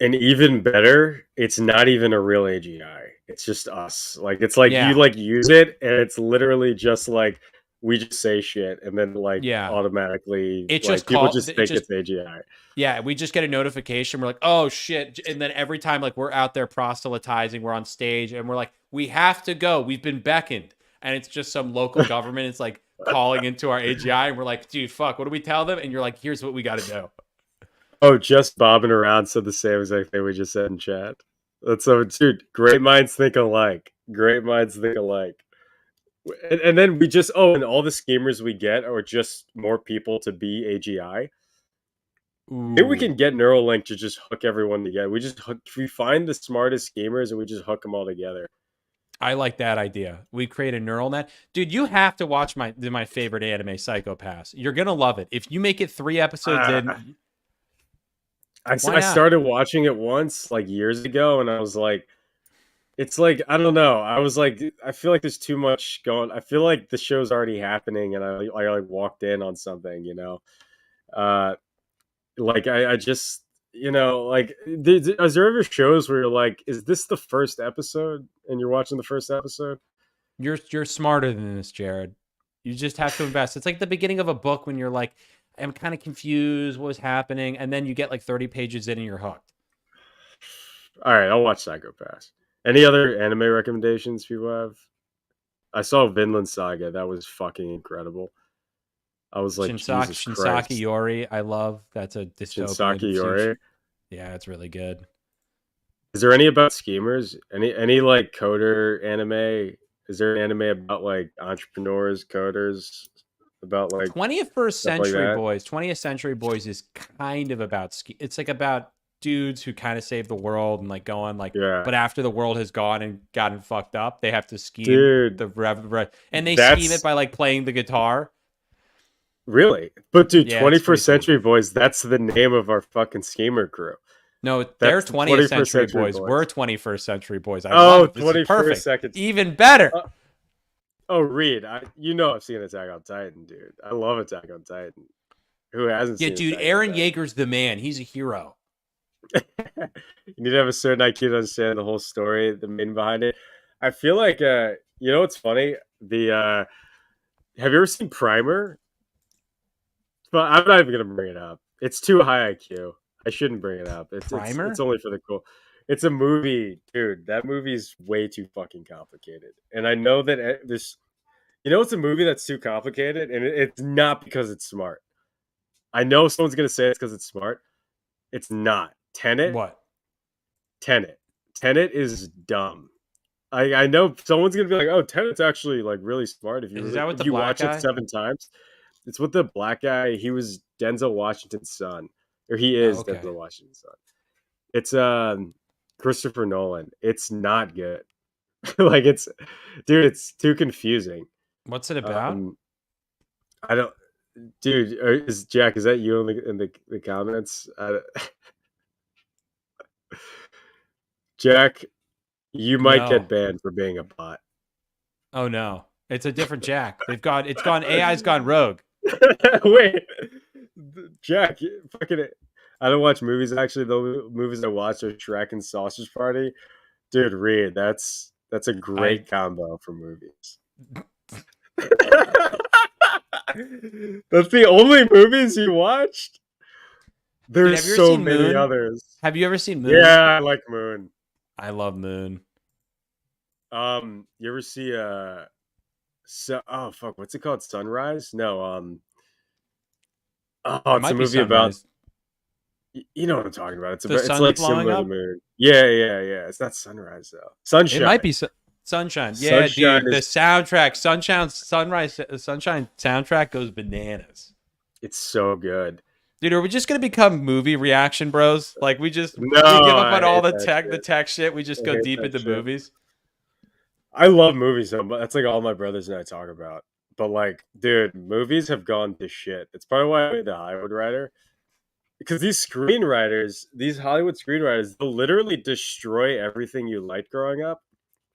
And even better, it's not even a real AGI. It's just us. Like it's like Yeah. you like use it, and it's literally just like we just say shit, and then like Yeah. automatically, It like just people call just it think just it's AGI. Yeah, we just get a notification. We're like, oh shit. And then every time like we're out there proselytizing, we're on stage and we're like, we have to go. We've been beckoned. And it's just some local government. It's like calling into our AGI and we're like, dude, fuck, what do we tell them? And you're like, here's what we got to do. Oh, just bobbing around said the same exact thing we just said in chat. That's so, dude. Great minds think alike. Great minds think alike. And then we just and all the schemers we get are just more people to be AGI. Maybe we Ooh, can get Neuralink to just hook everyone together. We find the smartest schemers and we just hook them all together. I like that idea. We create a neural net. Dude, you have to watch my favorite anime, Psycho-Pass. You're going to love it. If you make it 3 episodes in, I why not? started watching it once, like years ago, and I was like, it's like, I don't know. I was like, I feel like there's too much going. I feel like the show's already happening, and I like walked in on something, you know. Like I just, like, is there ever shows where you're like, is this the first episode, and you're watching the first episode? You're smarter than this, Jared. You just have to invest. It's like the beginning of a book when you're like, I'm kind of confused what was happening, and then you get like 30 pages in and you're hooked. All right, I'll watch Psycho-Pass. Any other anime recommendations people have? I saw Vinland Saga. That was fucking incredible. I was like, Jesus Shinsaki Christ. Yori, I love. That's a dystopian. Shinsaki Yori. Yeah, it's really good. Is there any about schemers? Any like coder anime? Is there an anime about like entrepreneurs, coders, about like 21st stuff like Century that? Boys. 20th Century Boys is kind of about it's like about dudes who kind of save the world and like go on like, Yeah, but after the world has gone and gotten fucked up, they have to scheme dude, and they scheme that's it by like playing the guitar. really. But dude, Yeah, it's 21st pretty cool. Century Boys. That's the name of our fucking schemer crew. No, they're That's the 20th 21st Century Century Boys. Boys. We're 21st Century Boys. I Oh, love it. This is 21st perfect. seconds. Even better. Oh, Reed, I've seen Attack on Titan, dude. I love Attack on Titan. Who hasn't Yeah, seen dude, Attack Aaron on Titan? Yeager's the man. He's a hero. You need to have a certain IQ to understand the whole story, the meaning behind it. I feel like what's funny? Have you ever seen Primer? But I'm not even gonna bring it up. It's too high IQ. I shouldn't bring it up. Primer? It's only for the cool. It's a movie, dude. That movie's way too fucking complicated. And I know that there's, it's a movie that's too complicated, and it's not because it's smart. I know someone's gonna say it's because it's smart. It's not. What? Tenet is dumb. I know someone's gonna be like, "Oh, Tenet's actually like really smart if you Is that with if the you black watch guy? it 7 times." It's with the black guy. He was Denzel Washington's son, or he is okay. Denzel Washington's son. It's Christopher Nolan. It's not good. Like dude, it's too confusing. What's it about? I don't, dude. Is that you in the comments? Jack, you might No. get banned for being a bot. Oh no. It's a different Jack. AI's gone rogue. Wait, Jack, fucking, I don't watch movies. Actually, the movies I watch are Shrek and Sausage Party. Dude, Reed, that's a great combo for movies. That's the only movies you watched? There's so many Moon? others. Have you ever seen Moon? Yeah, I like Moon. I love Moon. You ever see oh fuck, what's it called? Sunrise? No, it's a movie about, you know what I'm talking about. It's like similar to Moon. Yeah. It's not Sunrise though. Sunshine. It might be Sunshine. Yeah, Sunshine dude. The soundtrack, Sunshine soundtrack goes bananas. It's so good. Dude, are we just gonna become movie reaction bros? Like we give up on all the tech shit. We just go deep into movies. I love movies so much. That's like all my brothers and I talk about. But like, dude, movies have gone to shit. It's probably why I made the Hollywood writer. Because these Hollywood screenwriters, they'll literally destroy everything you liked growing up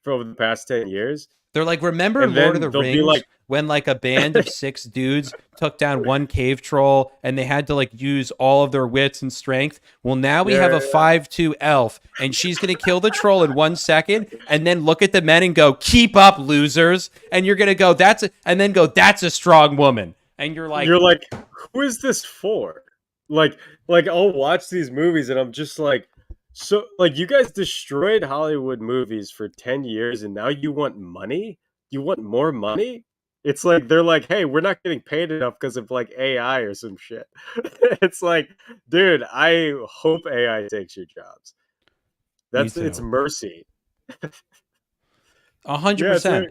for over the past 10 years. They're like, remember And Lord of then the they'll be Rings like, when like a band of 6 dudes took down one cave troll and they had to like use all of their wits and strength? Well, now we have a 5'2" elf and she's going to kill the troll in 1 second and then look at the men and go, keep up, losers. And you're going to go, that's a strong woman. And you're like, who is this for? Like I'll watch these movies and I'm just like, so like you guys destroyed Hollywood movies for 10 years and now you want money? You want more money? It's like they're like, hey, we're not getting paid enough because of like AI or some shit. It's like, dude, I hope AI takes your jobs. It's mercy. 100%.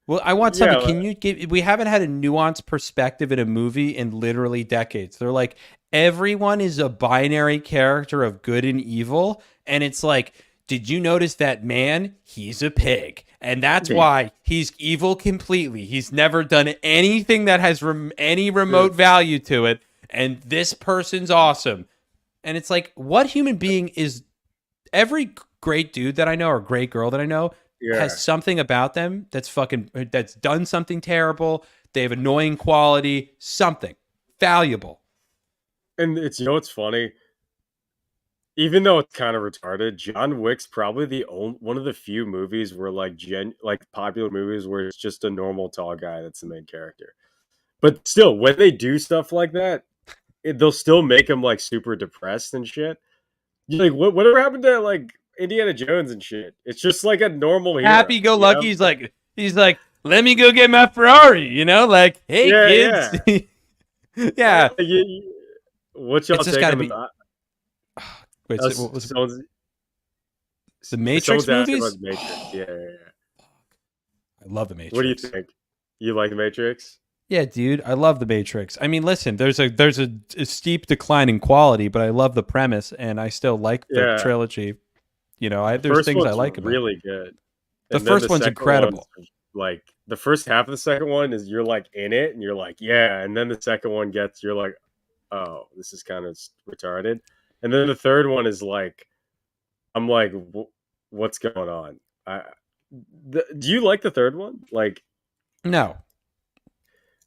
Well, I want something. Can you give? We haven't had a nuanced perspective in a movie in literally decades. They're like, everyone is a binary character of good and evil, and it's like, did you notice that man? He's a pig, and that's why he's evil completely. He's never done anything that has any remote value to it, and this person's awesome. And it's like, what human being is? Every great dude that I know or great girl that I know has something about them that's done something terrible. They have annoying quality, something valuable. And it's funny. Even though it's kind of retarded, John Wick's probably one of the few movies where like popular movies where it's just a normal tall guy that's the main character. But still, when they do stuff like that, they'll still make him like super depressed and shit. You're like, whatever happened to like Indiana Jones and shit? It's just like a normal hero. Happy-go-lucky. He's like, let me go get my Ferrari. You know, like, hey kids. Yeah. What's y'all take on the? Wait, what was the Matrix movies? Matrix. Yeah. I love the Matrix. What do you think? You like the Matrix? Yeah, dude, I love the Matrix. I mean, listen, there's a steep decline in quality, but I love the premise, and I still like the trilogy. You know, there's things I like about it. Really good. The first one's incredible. Like the first half of the second one is you're like in it, and you're like, yeah, and then the second one you're like, oh, this is kind of retarded, and then the third one is like, I'm like, what's going on? Do you like the third one? Like, no.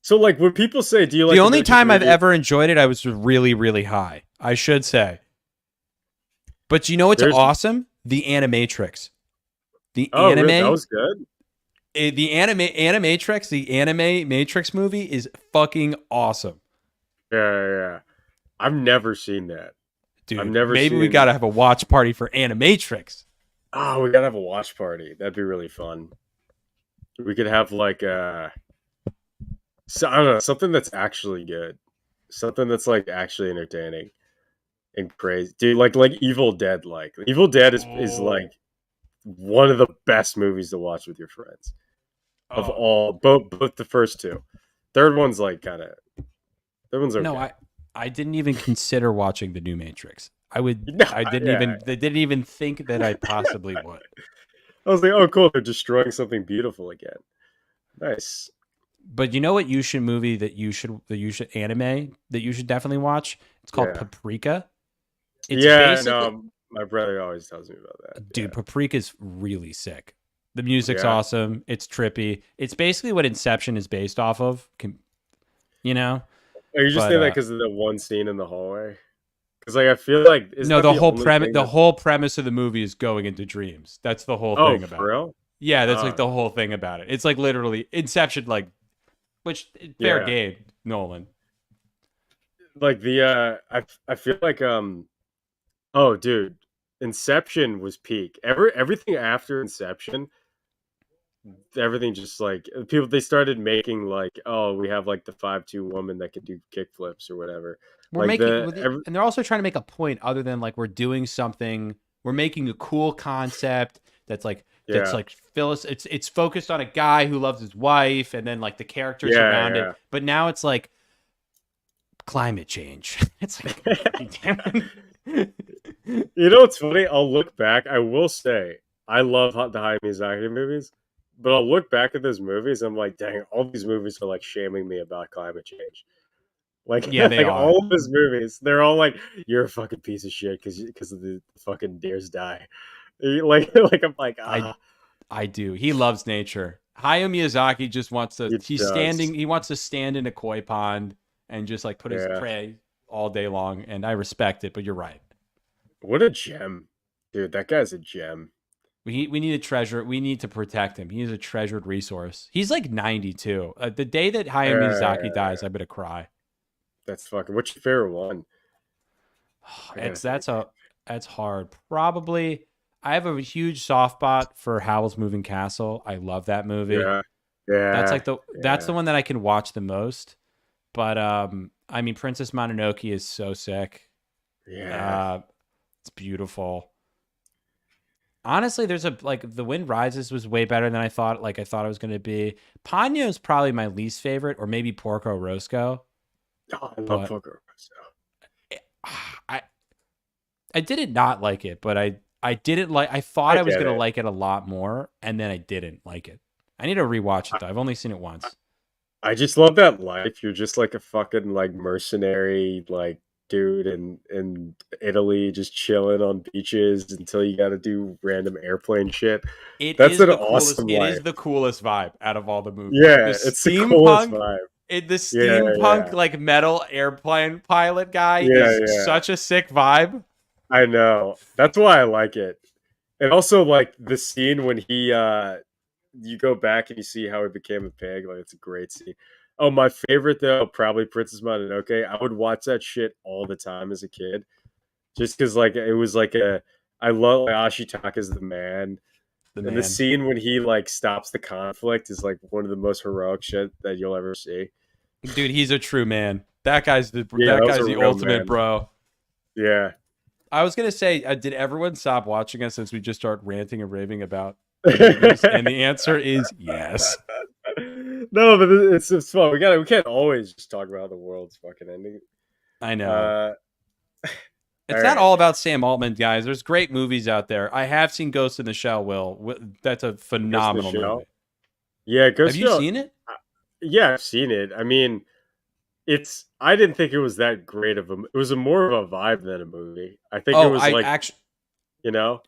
So, like, when people say, do you like the only time I've ever enjoyed it, I was really, really high, I should say. But you know what's awesome? The Animatrix. The anime. Really? That was good. The Animatrix, the anime Matrix movie is fucking awesome. Yeah. I've never seen that. Dude, maybe we got to have a watch party for Animatrix. Oh, we got to have a watch party. That'd be really fun. We could have like so, I don't know, something that's actually good, something that's like actually entertaining and crazy, dude. Like Evil Dead. Like Evil Dead is like one of the best movies to watch with your friends of all. Both the first two. Third one's like kind of. Third one's okay. No, I didn't even consider watching the new Matrix. I didn't even think that I possibly would. I was like, oh, cool, they're destroying something beautiful again. Nice. But you know what you should definitely watch? It's called Paprika. My brother always tells me about that. Dude, Paprika's really sick. The music's awesome. It's trippy. It's basically what Inception is based off of. You know? Are you just saying that because of the one scene in the hallway? Because like I feel like the whole premise of the movie is going into dreams. That's the whole thing about it. For real? Yeah, that's like the whole thing about it. It's like literally Inception, like, which fair game, Nolan. Like I feel like oh dude, Inception was peak. Everything after Inception, everything just like they started making like, oh, we have like the 5'2" woman that could do kickflips or whatever. And they're also trying to make a point other than like we're doing something. We're making a cool concept that's like Phyllis. It's focused on a guy who loves his wife, and then like the characters around it. But now it's like climate change. It's like, you know what's funny? I'll look back. I will say I love the Hayao Miyazaki movies, but I'll look back at those movies. I'm like, dang, all these movies are like shaming me about climate change. Like, they are. All of his movies, they're all like, you're a fucking piece of shit because of the fucking deers die. Like I'm like, I do. He loves nature. Hayao Miyazaki just wants to. It He's does. standing. He wants to stand in a koi pond and just like put his Yeah. prey all day long. And I respect it. But you're right. What a gem, dude! That guy's a gem. We need to treasure. We need to protect him. He is a treasured resource. He's like 92. The day that Hayao Miyazaki dies, I'm gonna cry. That's fucking. What's your favorite one? That's hard. Probably. I have a huge soft spot for Howl's Moving Castle. I love that movie. Yeah. That's the one that I can watch the most. But I mean, Princess Mononoke is so sick. Yeah. It's beautiful. Honestly, there's The Wind Rises was way better than I thought. Like I thought it was going to be. Ponyo is probably my least favorite, or maybe Porco Rosso. Oh, I love Porco Rosso. I didn't not like it, but I didn't like. I thought I was going to like it a lot more, and then I didn't like it. I need to rewatch it though. I've only seen it once. I just love that life. You're just like a fucking like mercenary like dude in Italy, just chilling on beaches until you got to do random airplane shit. That's an awesome life. It is the coolest vibe out of all the movies. Yeah, it's the coolest vibe. The steampunk like metal airplane pilot guy is such a sick vibe. I know. That's why I like it. And also like the scene when he you go back and you see how he became a pig. Like it's a great scene. Oh, my favorite though, probably Princess Mononoke. I would watch that shit all the time as a kid, just because like it was like I love like, Ashitaka's the man. The scene when he like stops the conflict is like one of the most heroic shit that you'll ever see. Dude, he's a true man. That guy's the ultimate man. Bro. Yeah. I was gonna say, did everyone stop watching us since we just start ranting and raving about movies? And the answer is yes. No, but it's fun. We can't always just talk about the world's fucking ending. I know. It's not all about Sam Altman, guys. There's great movies out there. I have seen Ghost in the Shell. Will, that's a phenomenal movie. Yeah, Ghost. Have you seen it? Yeah, I've seen it. I mean, I didn't think it was that great of a. It was more of a vibe than a movie. I think it was actually, you know,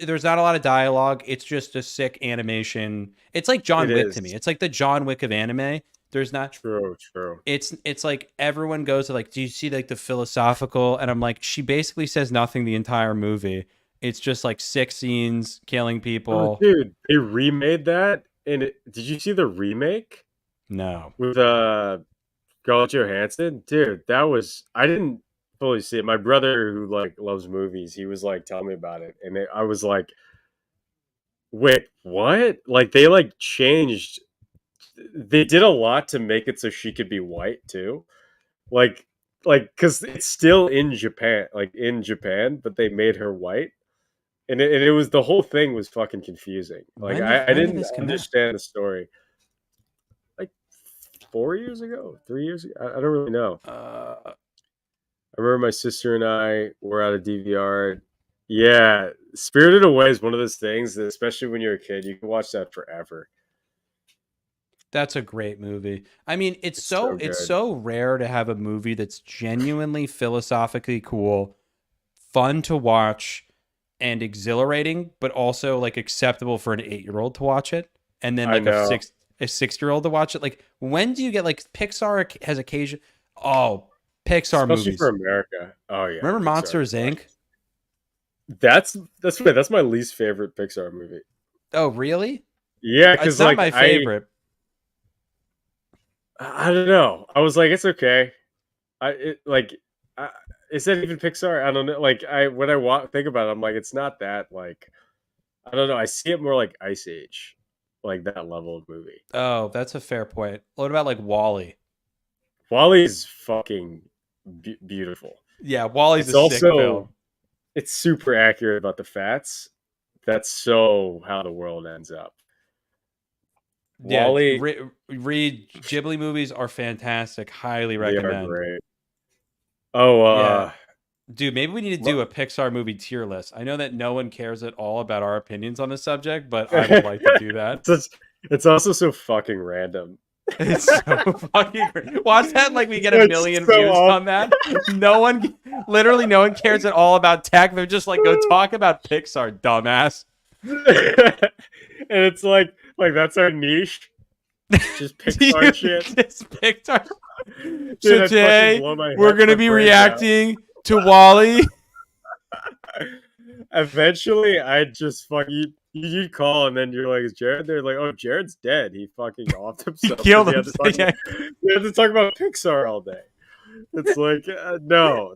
there's not a lot of dialogue. It's just a sick animation. It's like John Wick to me. It's like the John Wick of anime. There's not true. It's like everyone goes to like, do you see like the philosophical? And I'm like, she basically says nothing the entire movie. It's just like 6 scenes killing people. Oh, dude, they remade that. And did you see the remake? No. With Scarlett Johansson, dude, I didn't fully see it. My brother, who like loves movies, he was like telling me about it, and I was like, "Wait, what?" Like they like changed. They did a lot to make it so she could be white too, like because it's still in Japan, but they made her white, and it was the whole thing was fucking confusing. Like I didn't understand the story. 4 years ago, 3 years ago, I don't really know. I remember my sister and I were at a DVR. Yeah, Spirited Away is one of those things that, especially when you're a kid, you can watch that forever. That's a great movie. I mean, it's so rare to have a movie that's genuinely philosophically cool, fun to watch, and exhilarating, but also like acceptable for an 8-year-old to watch it, and then like a 6-year-old to watch it. Like, when do you get like Pixar has occasion? Oh, Pixar especially movies for America. Oh yeah, remember Pixar. Monsters Inc. That's my least favorite Pixar movie. Oh really? Yeah, because it's not my favorite. I don't know. I was like, it's okay. Is that even Pixar? I don't know. Like when I think about it, I'm like, it's not that. Like, I don't know. I see it more like Ice Age. Like that level of movie. Oh, that's a fair point. What about like WALL-E? WALL-E is fucking beautiful. Yeah, WALL-E's a sick film. It's super accurate about the fats. That's so how the world ends up. Yeah, WALL-E, read Ghibli movies are fantastic. Highly recommend. They are great. Oh, yeah. Dude, maybe we need to do a Pixar movie tier list. I know that no one cares at all about our opinions on the subject, but I would like to do that. It's also so fucking random. It's so fucking watch that like we get a million views on that. No one cares at all about tech. They're just like, go talk about Pixar, dumbass. And it's like that's our niche. Just Pixar shit. Just Pixar. Dude, So I'd fucking today blow my we're gonna my be brains out. reacting to Wall-E. Eventually, I'd just fucking you'd call, and then you're like, "Is Jared?" They're like, "Oh, Jared's dead. He fucking offed He himself killed because him. Yeah. we had to talk about Pixar all day." It's like, no.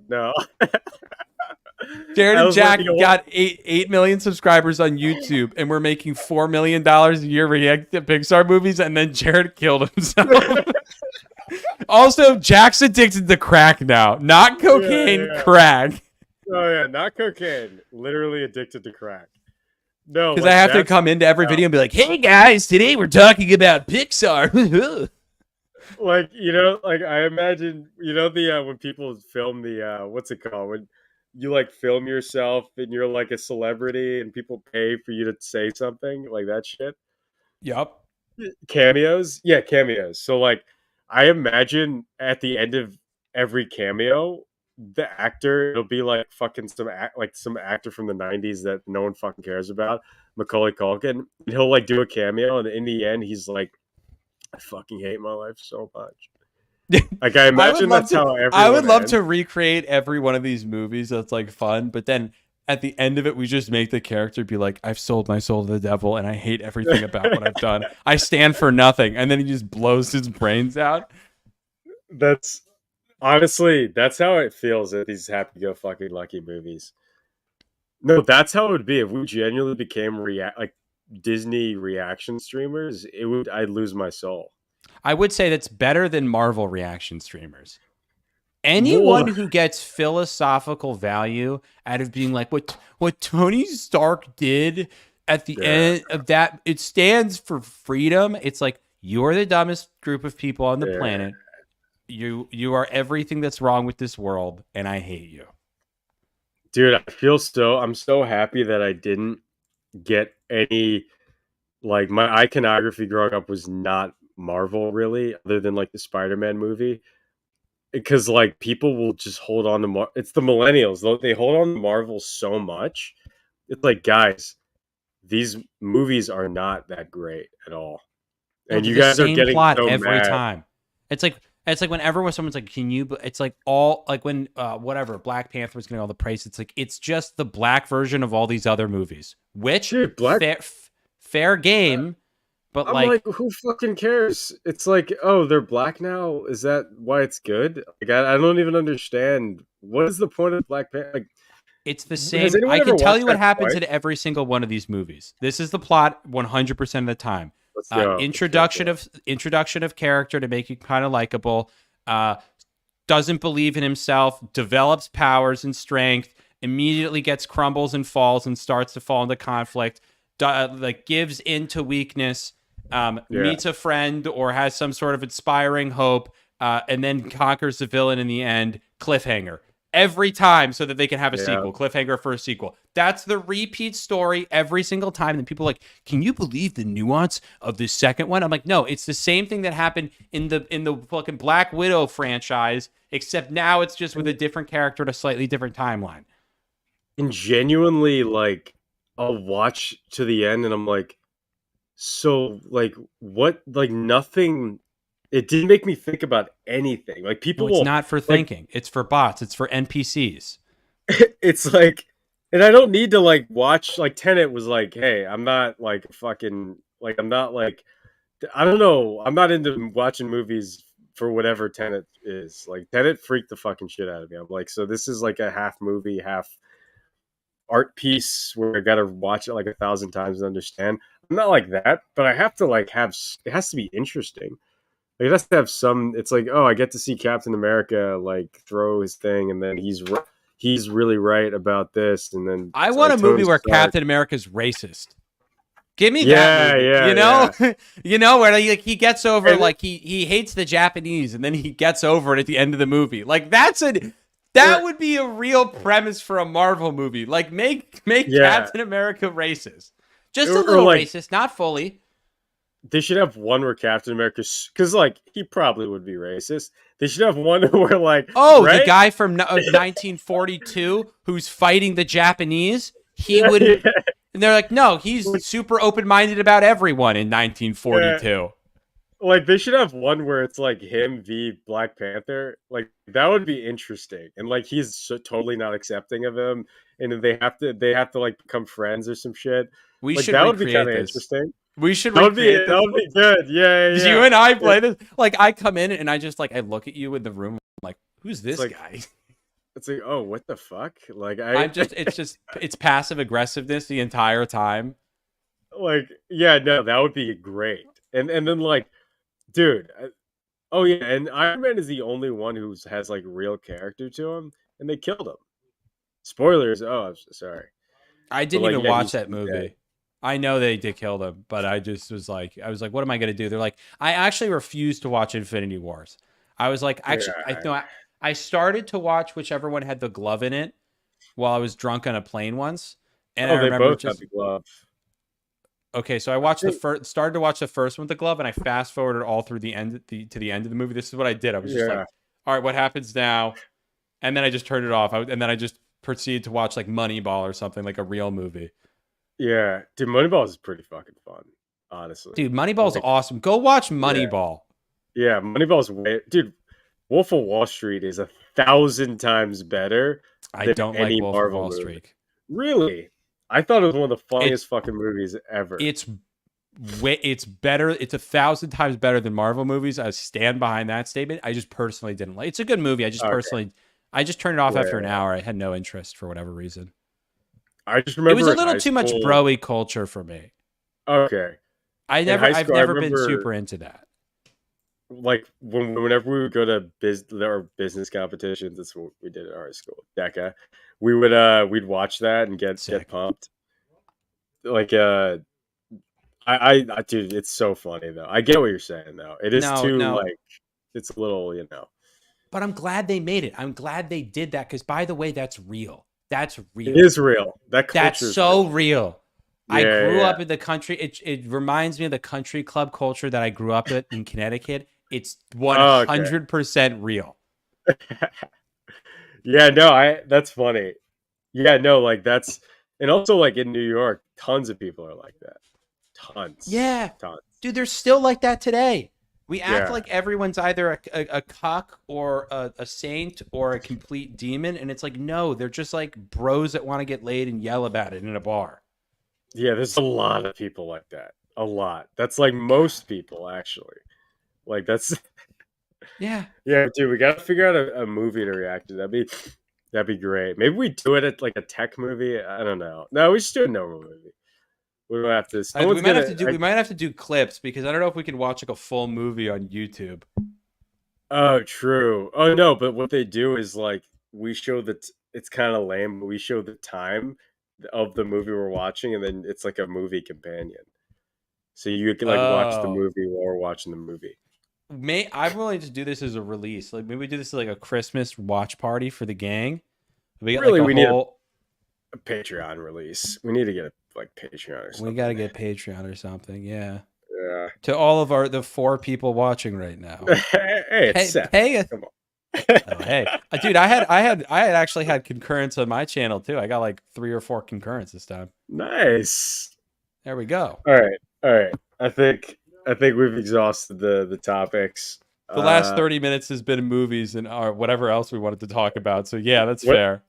Jared I and was like, Jack you know what? got 8 million subscribers on YouTube, and we're making $4 million a year reacting to Pixar movies, and then Jared killed himself. Also, Jack's addicted to crack now. Not cocaine, Yeah. crack. Oh yeah, not cocaine. Literally addicted to crack. No, Because like, I have to that's come into every video and be like, hey guys, today we're talking about Pixar. like, like I imagine, the when people film the what's it called, when you like film yourself and you're like a celebrity and people pay for you to say something like that shit. Yup. Cameos, yeah, cameos. So like, I imagine at the end of every cameo, the actor, it'll be like fucking some actor from the '90s that no one fucking cares about, Macaulay Culkin. And he'll like do a cameo, and in the end, he's like, "I fucking hate my life so much." Like, I imagine that's how everyone. I would love ends. to recreate every one of these movies that's like fun, but then at the end of it, we just make the character be like, I've sold my soul to the devil and I hate everything about what I've done. I stand for nothing. And then he just blows his brains out. That's honestly, that's how it feels at these happy-go-fucking-lucky movies. No, that's how it would be if we genuinely became like Disney reaction streamers. I'd lose my soul. I would say that's better than Marvel reaction streamers. Anyone who gets philosophical value out of being like, what Tony Stark did at the end of that, it stands for freedom. It's like, you're the dumbest group of people on the planet. You are everything that's wrong with this world, and I hate you. Dude, I'm so happy that I didn't get any, like, my iconography growing up was not Marvel, really, other than like the Spider-Man movie. Because like people will just hold on to it's the millennials. They hold on to Marvel so much. It's like, guys, these movies are not that great at all. And you guys are getting plot so every mad. time. It's like whenever someone's like, "Can you?" It's like all like when whatever Black Panther was getting all the praise. It's like it's just the black version of all these other movies. Which Dude, fair game, but I'm like, who fucking cares? It's like, oh, they're black now. Is that why it's good? Like, I don't even understand. What is the point of Black Panther? Like, it's the same. I can tell you what happens in every single one of these movies. This is the plot 100% of the time. Let's go. Introduction of character to make you kind of likable. Doesn't believe in himself. Develops powers and strength. Immediately crumbles and falls and starts to fall into conflict. Like gives into weakness. Meets a friend or has some sort of inspiring hope, and then conquers the villain in the end. Cliffhanger. Every time so that they can have a sequel. Cliffhanger for a sequel. That's the repeat story every single time. And people are like, can you believe the nuance of the second one? I'm like, no, it's the same thing that happened in the fucking Black Widow franchise, except now it's just with a different character and a slightly different timeline. And genuinely, like, I'll watch to the end and I'm like, so like what? Like, nothing. It didn't make me think about anything. Like, people it's not for thinking. It's for bots. It's for NPCs. It's like, and I don't need to like watch. Like, Tenet was like, hey, I'm not like fucking like, I'm not like, I don't know. I'm not into watching movies for whatever Tenet is. Like, Tenet freaked the fucking shit out of me. I'm like, so this is like a half movie, half art piece where I gotta watch it like 1,000 times to understand. I'm not like that, but I have to like it has to be interesting. Like, it has to have some. It's like, oh, I get to see Captain America like throw his thing, and then he's really right about this, and then I want a movie where Captain America's racist. Give me that movie. Yeah, you know, you know where like he gets over like he hates the Japanese, and then he gets over it at the end of the movie. Like that would be a real premise for a Marvel movie. Like make Captain America racist, just a little like, racist, not fully. They should have one where Captain America, because like he probably would be racist. They should have one where like, the guy from 1942 who's fighting the Japanese. He would And they're like, no, he's super open-minded about everyone in 1942. Like, they should have one where it's like him v Black Panther. Like, that would be interesting. And like, he's totally not accepting of him, and then they have to like become friends or some shit. We Like, should that would be recreate kind of this. interesting. We should That would be recreate this. good. Yeah. You and I play this. Like, I come in and I just like I look at you in the room. I'm like, who's this guy? It's like, oh, what the fuck? Like, it's passive aggressiveness the entire time. Like, yeah, no, that would be great. And then like, dude, oh yeah, and Iron Man is the only one who has like real character to him, and they killed him. Spoilers. Oh, I'm sorry. I didn't even watch that movie. Dead. I know they did kill them, but I just was like, what am I gonna do? They're like, I actually refused to watch Infinity Wars. I was like, actually, I started to watch whichever one had the glove in it while I was drunk on a plane once, and I remember both had the glove. Okay, so I watched started to watch the first one with the glove, and I fast forwarded all through the end to the end of the movie. This is what I did. I was just like, all right, what happens now? And then I just turned it off. And then I just proceeded to watch like Moneyball or something, like a real movie. Yeah, dude, Moneyball is pretty fucking fun, honestly. Dude, Moneyball's awesome. Go watch Moneyball. Yeah, Moneyball's dude. Wolf of Wall Street is 1,000 times better. I don't like Wolf of Wall Street. Really? I thought it was one of the funniest fucking movies ever. It's better. It's 1,000 times better than Marvel movies. I stand behind that statement. I just personally didn't like. It's a good movie. I just turned it off after an hour. I had no interest for whatever reason. I just remember it was a little too much bro-y culture for me. Okay. I've never been super into that. Like whenever we would go to business competitions, that's what we did at our school, DECA. We would we'd watch that and get pumped. Like dude, it's so funny though. I get what you're saying though. It is like it's a little, But I'm glad they made it. I'm glad they did that because, by the way, that's real. That's real. It is real. That's so real. I grew up in the country. It reminds me of the country club culture that I grew up in Connecticut. It's 100% real. Yeah, no, that's funny. Yeah, no, like that's, and also like in New York, tons of people are like that. Tons. Yeah. Tons. Dude, they're still like that today. We act like everyone's either a cuck or a saint or a complete demon. And it's like, no, they're just like bros that want to get laid and yell about it in a bar. Yeah, there's a lot of people like that. A lot. That's like most people, actually. Like that's yeah, dude. We gotta figure out a movie to react to. That'd be great. Maybe we do it at like a tech movie. I don't know. No, we just do a normal movie. We don't have to. We might have to do clips because I don't know if we can watch like a full movie on YouTube. Oh, true. Oh no, but what they do is like we show that it's kind of lame, but we show the time of the movie we're watching, and then it's like a movie companion. So you can like watch the movie while we're watching the movie. I'm willing to do this as a release. Like maybe we do this as like a Christmas watch party for the gang. We need a Patreon release. We need to get like Patreon or something. We got to get Patreon or something. Yeah. Yeah. To all of the 4 people watching right now. Hey, come on. Hey, dude, I had actually had concurrence on my channel too. I got like 3 or 4 concurrents this time. Nice. There we go. All right. I think we've exhausted the topics. The last 30 minutes has been movies and whatever else we wanted to talk about. So yeah, that's fair.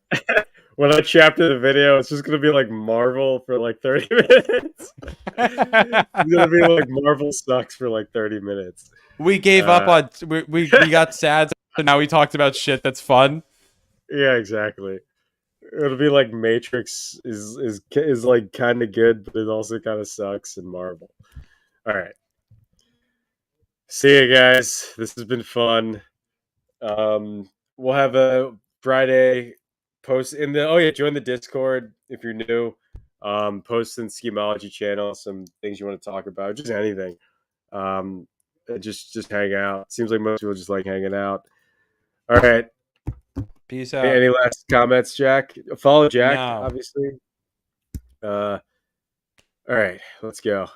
When I chapter the video, it's just gonna be like Marvel for like 30 minutes. It's gonna be like Marvel sucks for like 30 minutes. We gave up on we got sad, so now we talked about shit that's fun. Yeah, exactly. It'll be like Matrix is like kind of good, but it also kind of sucks, and Marvel. All right. See you guys. This has been fun. We'll have a Friday post in the join the Discord if you're new. Post in Schemeology channel some things you want to talk about, just anything. Just hang out. Seems like most people just like hanging out. All right. Peace out. Any last comments, Jack? Follow Jack, obviously. All right, let's go.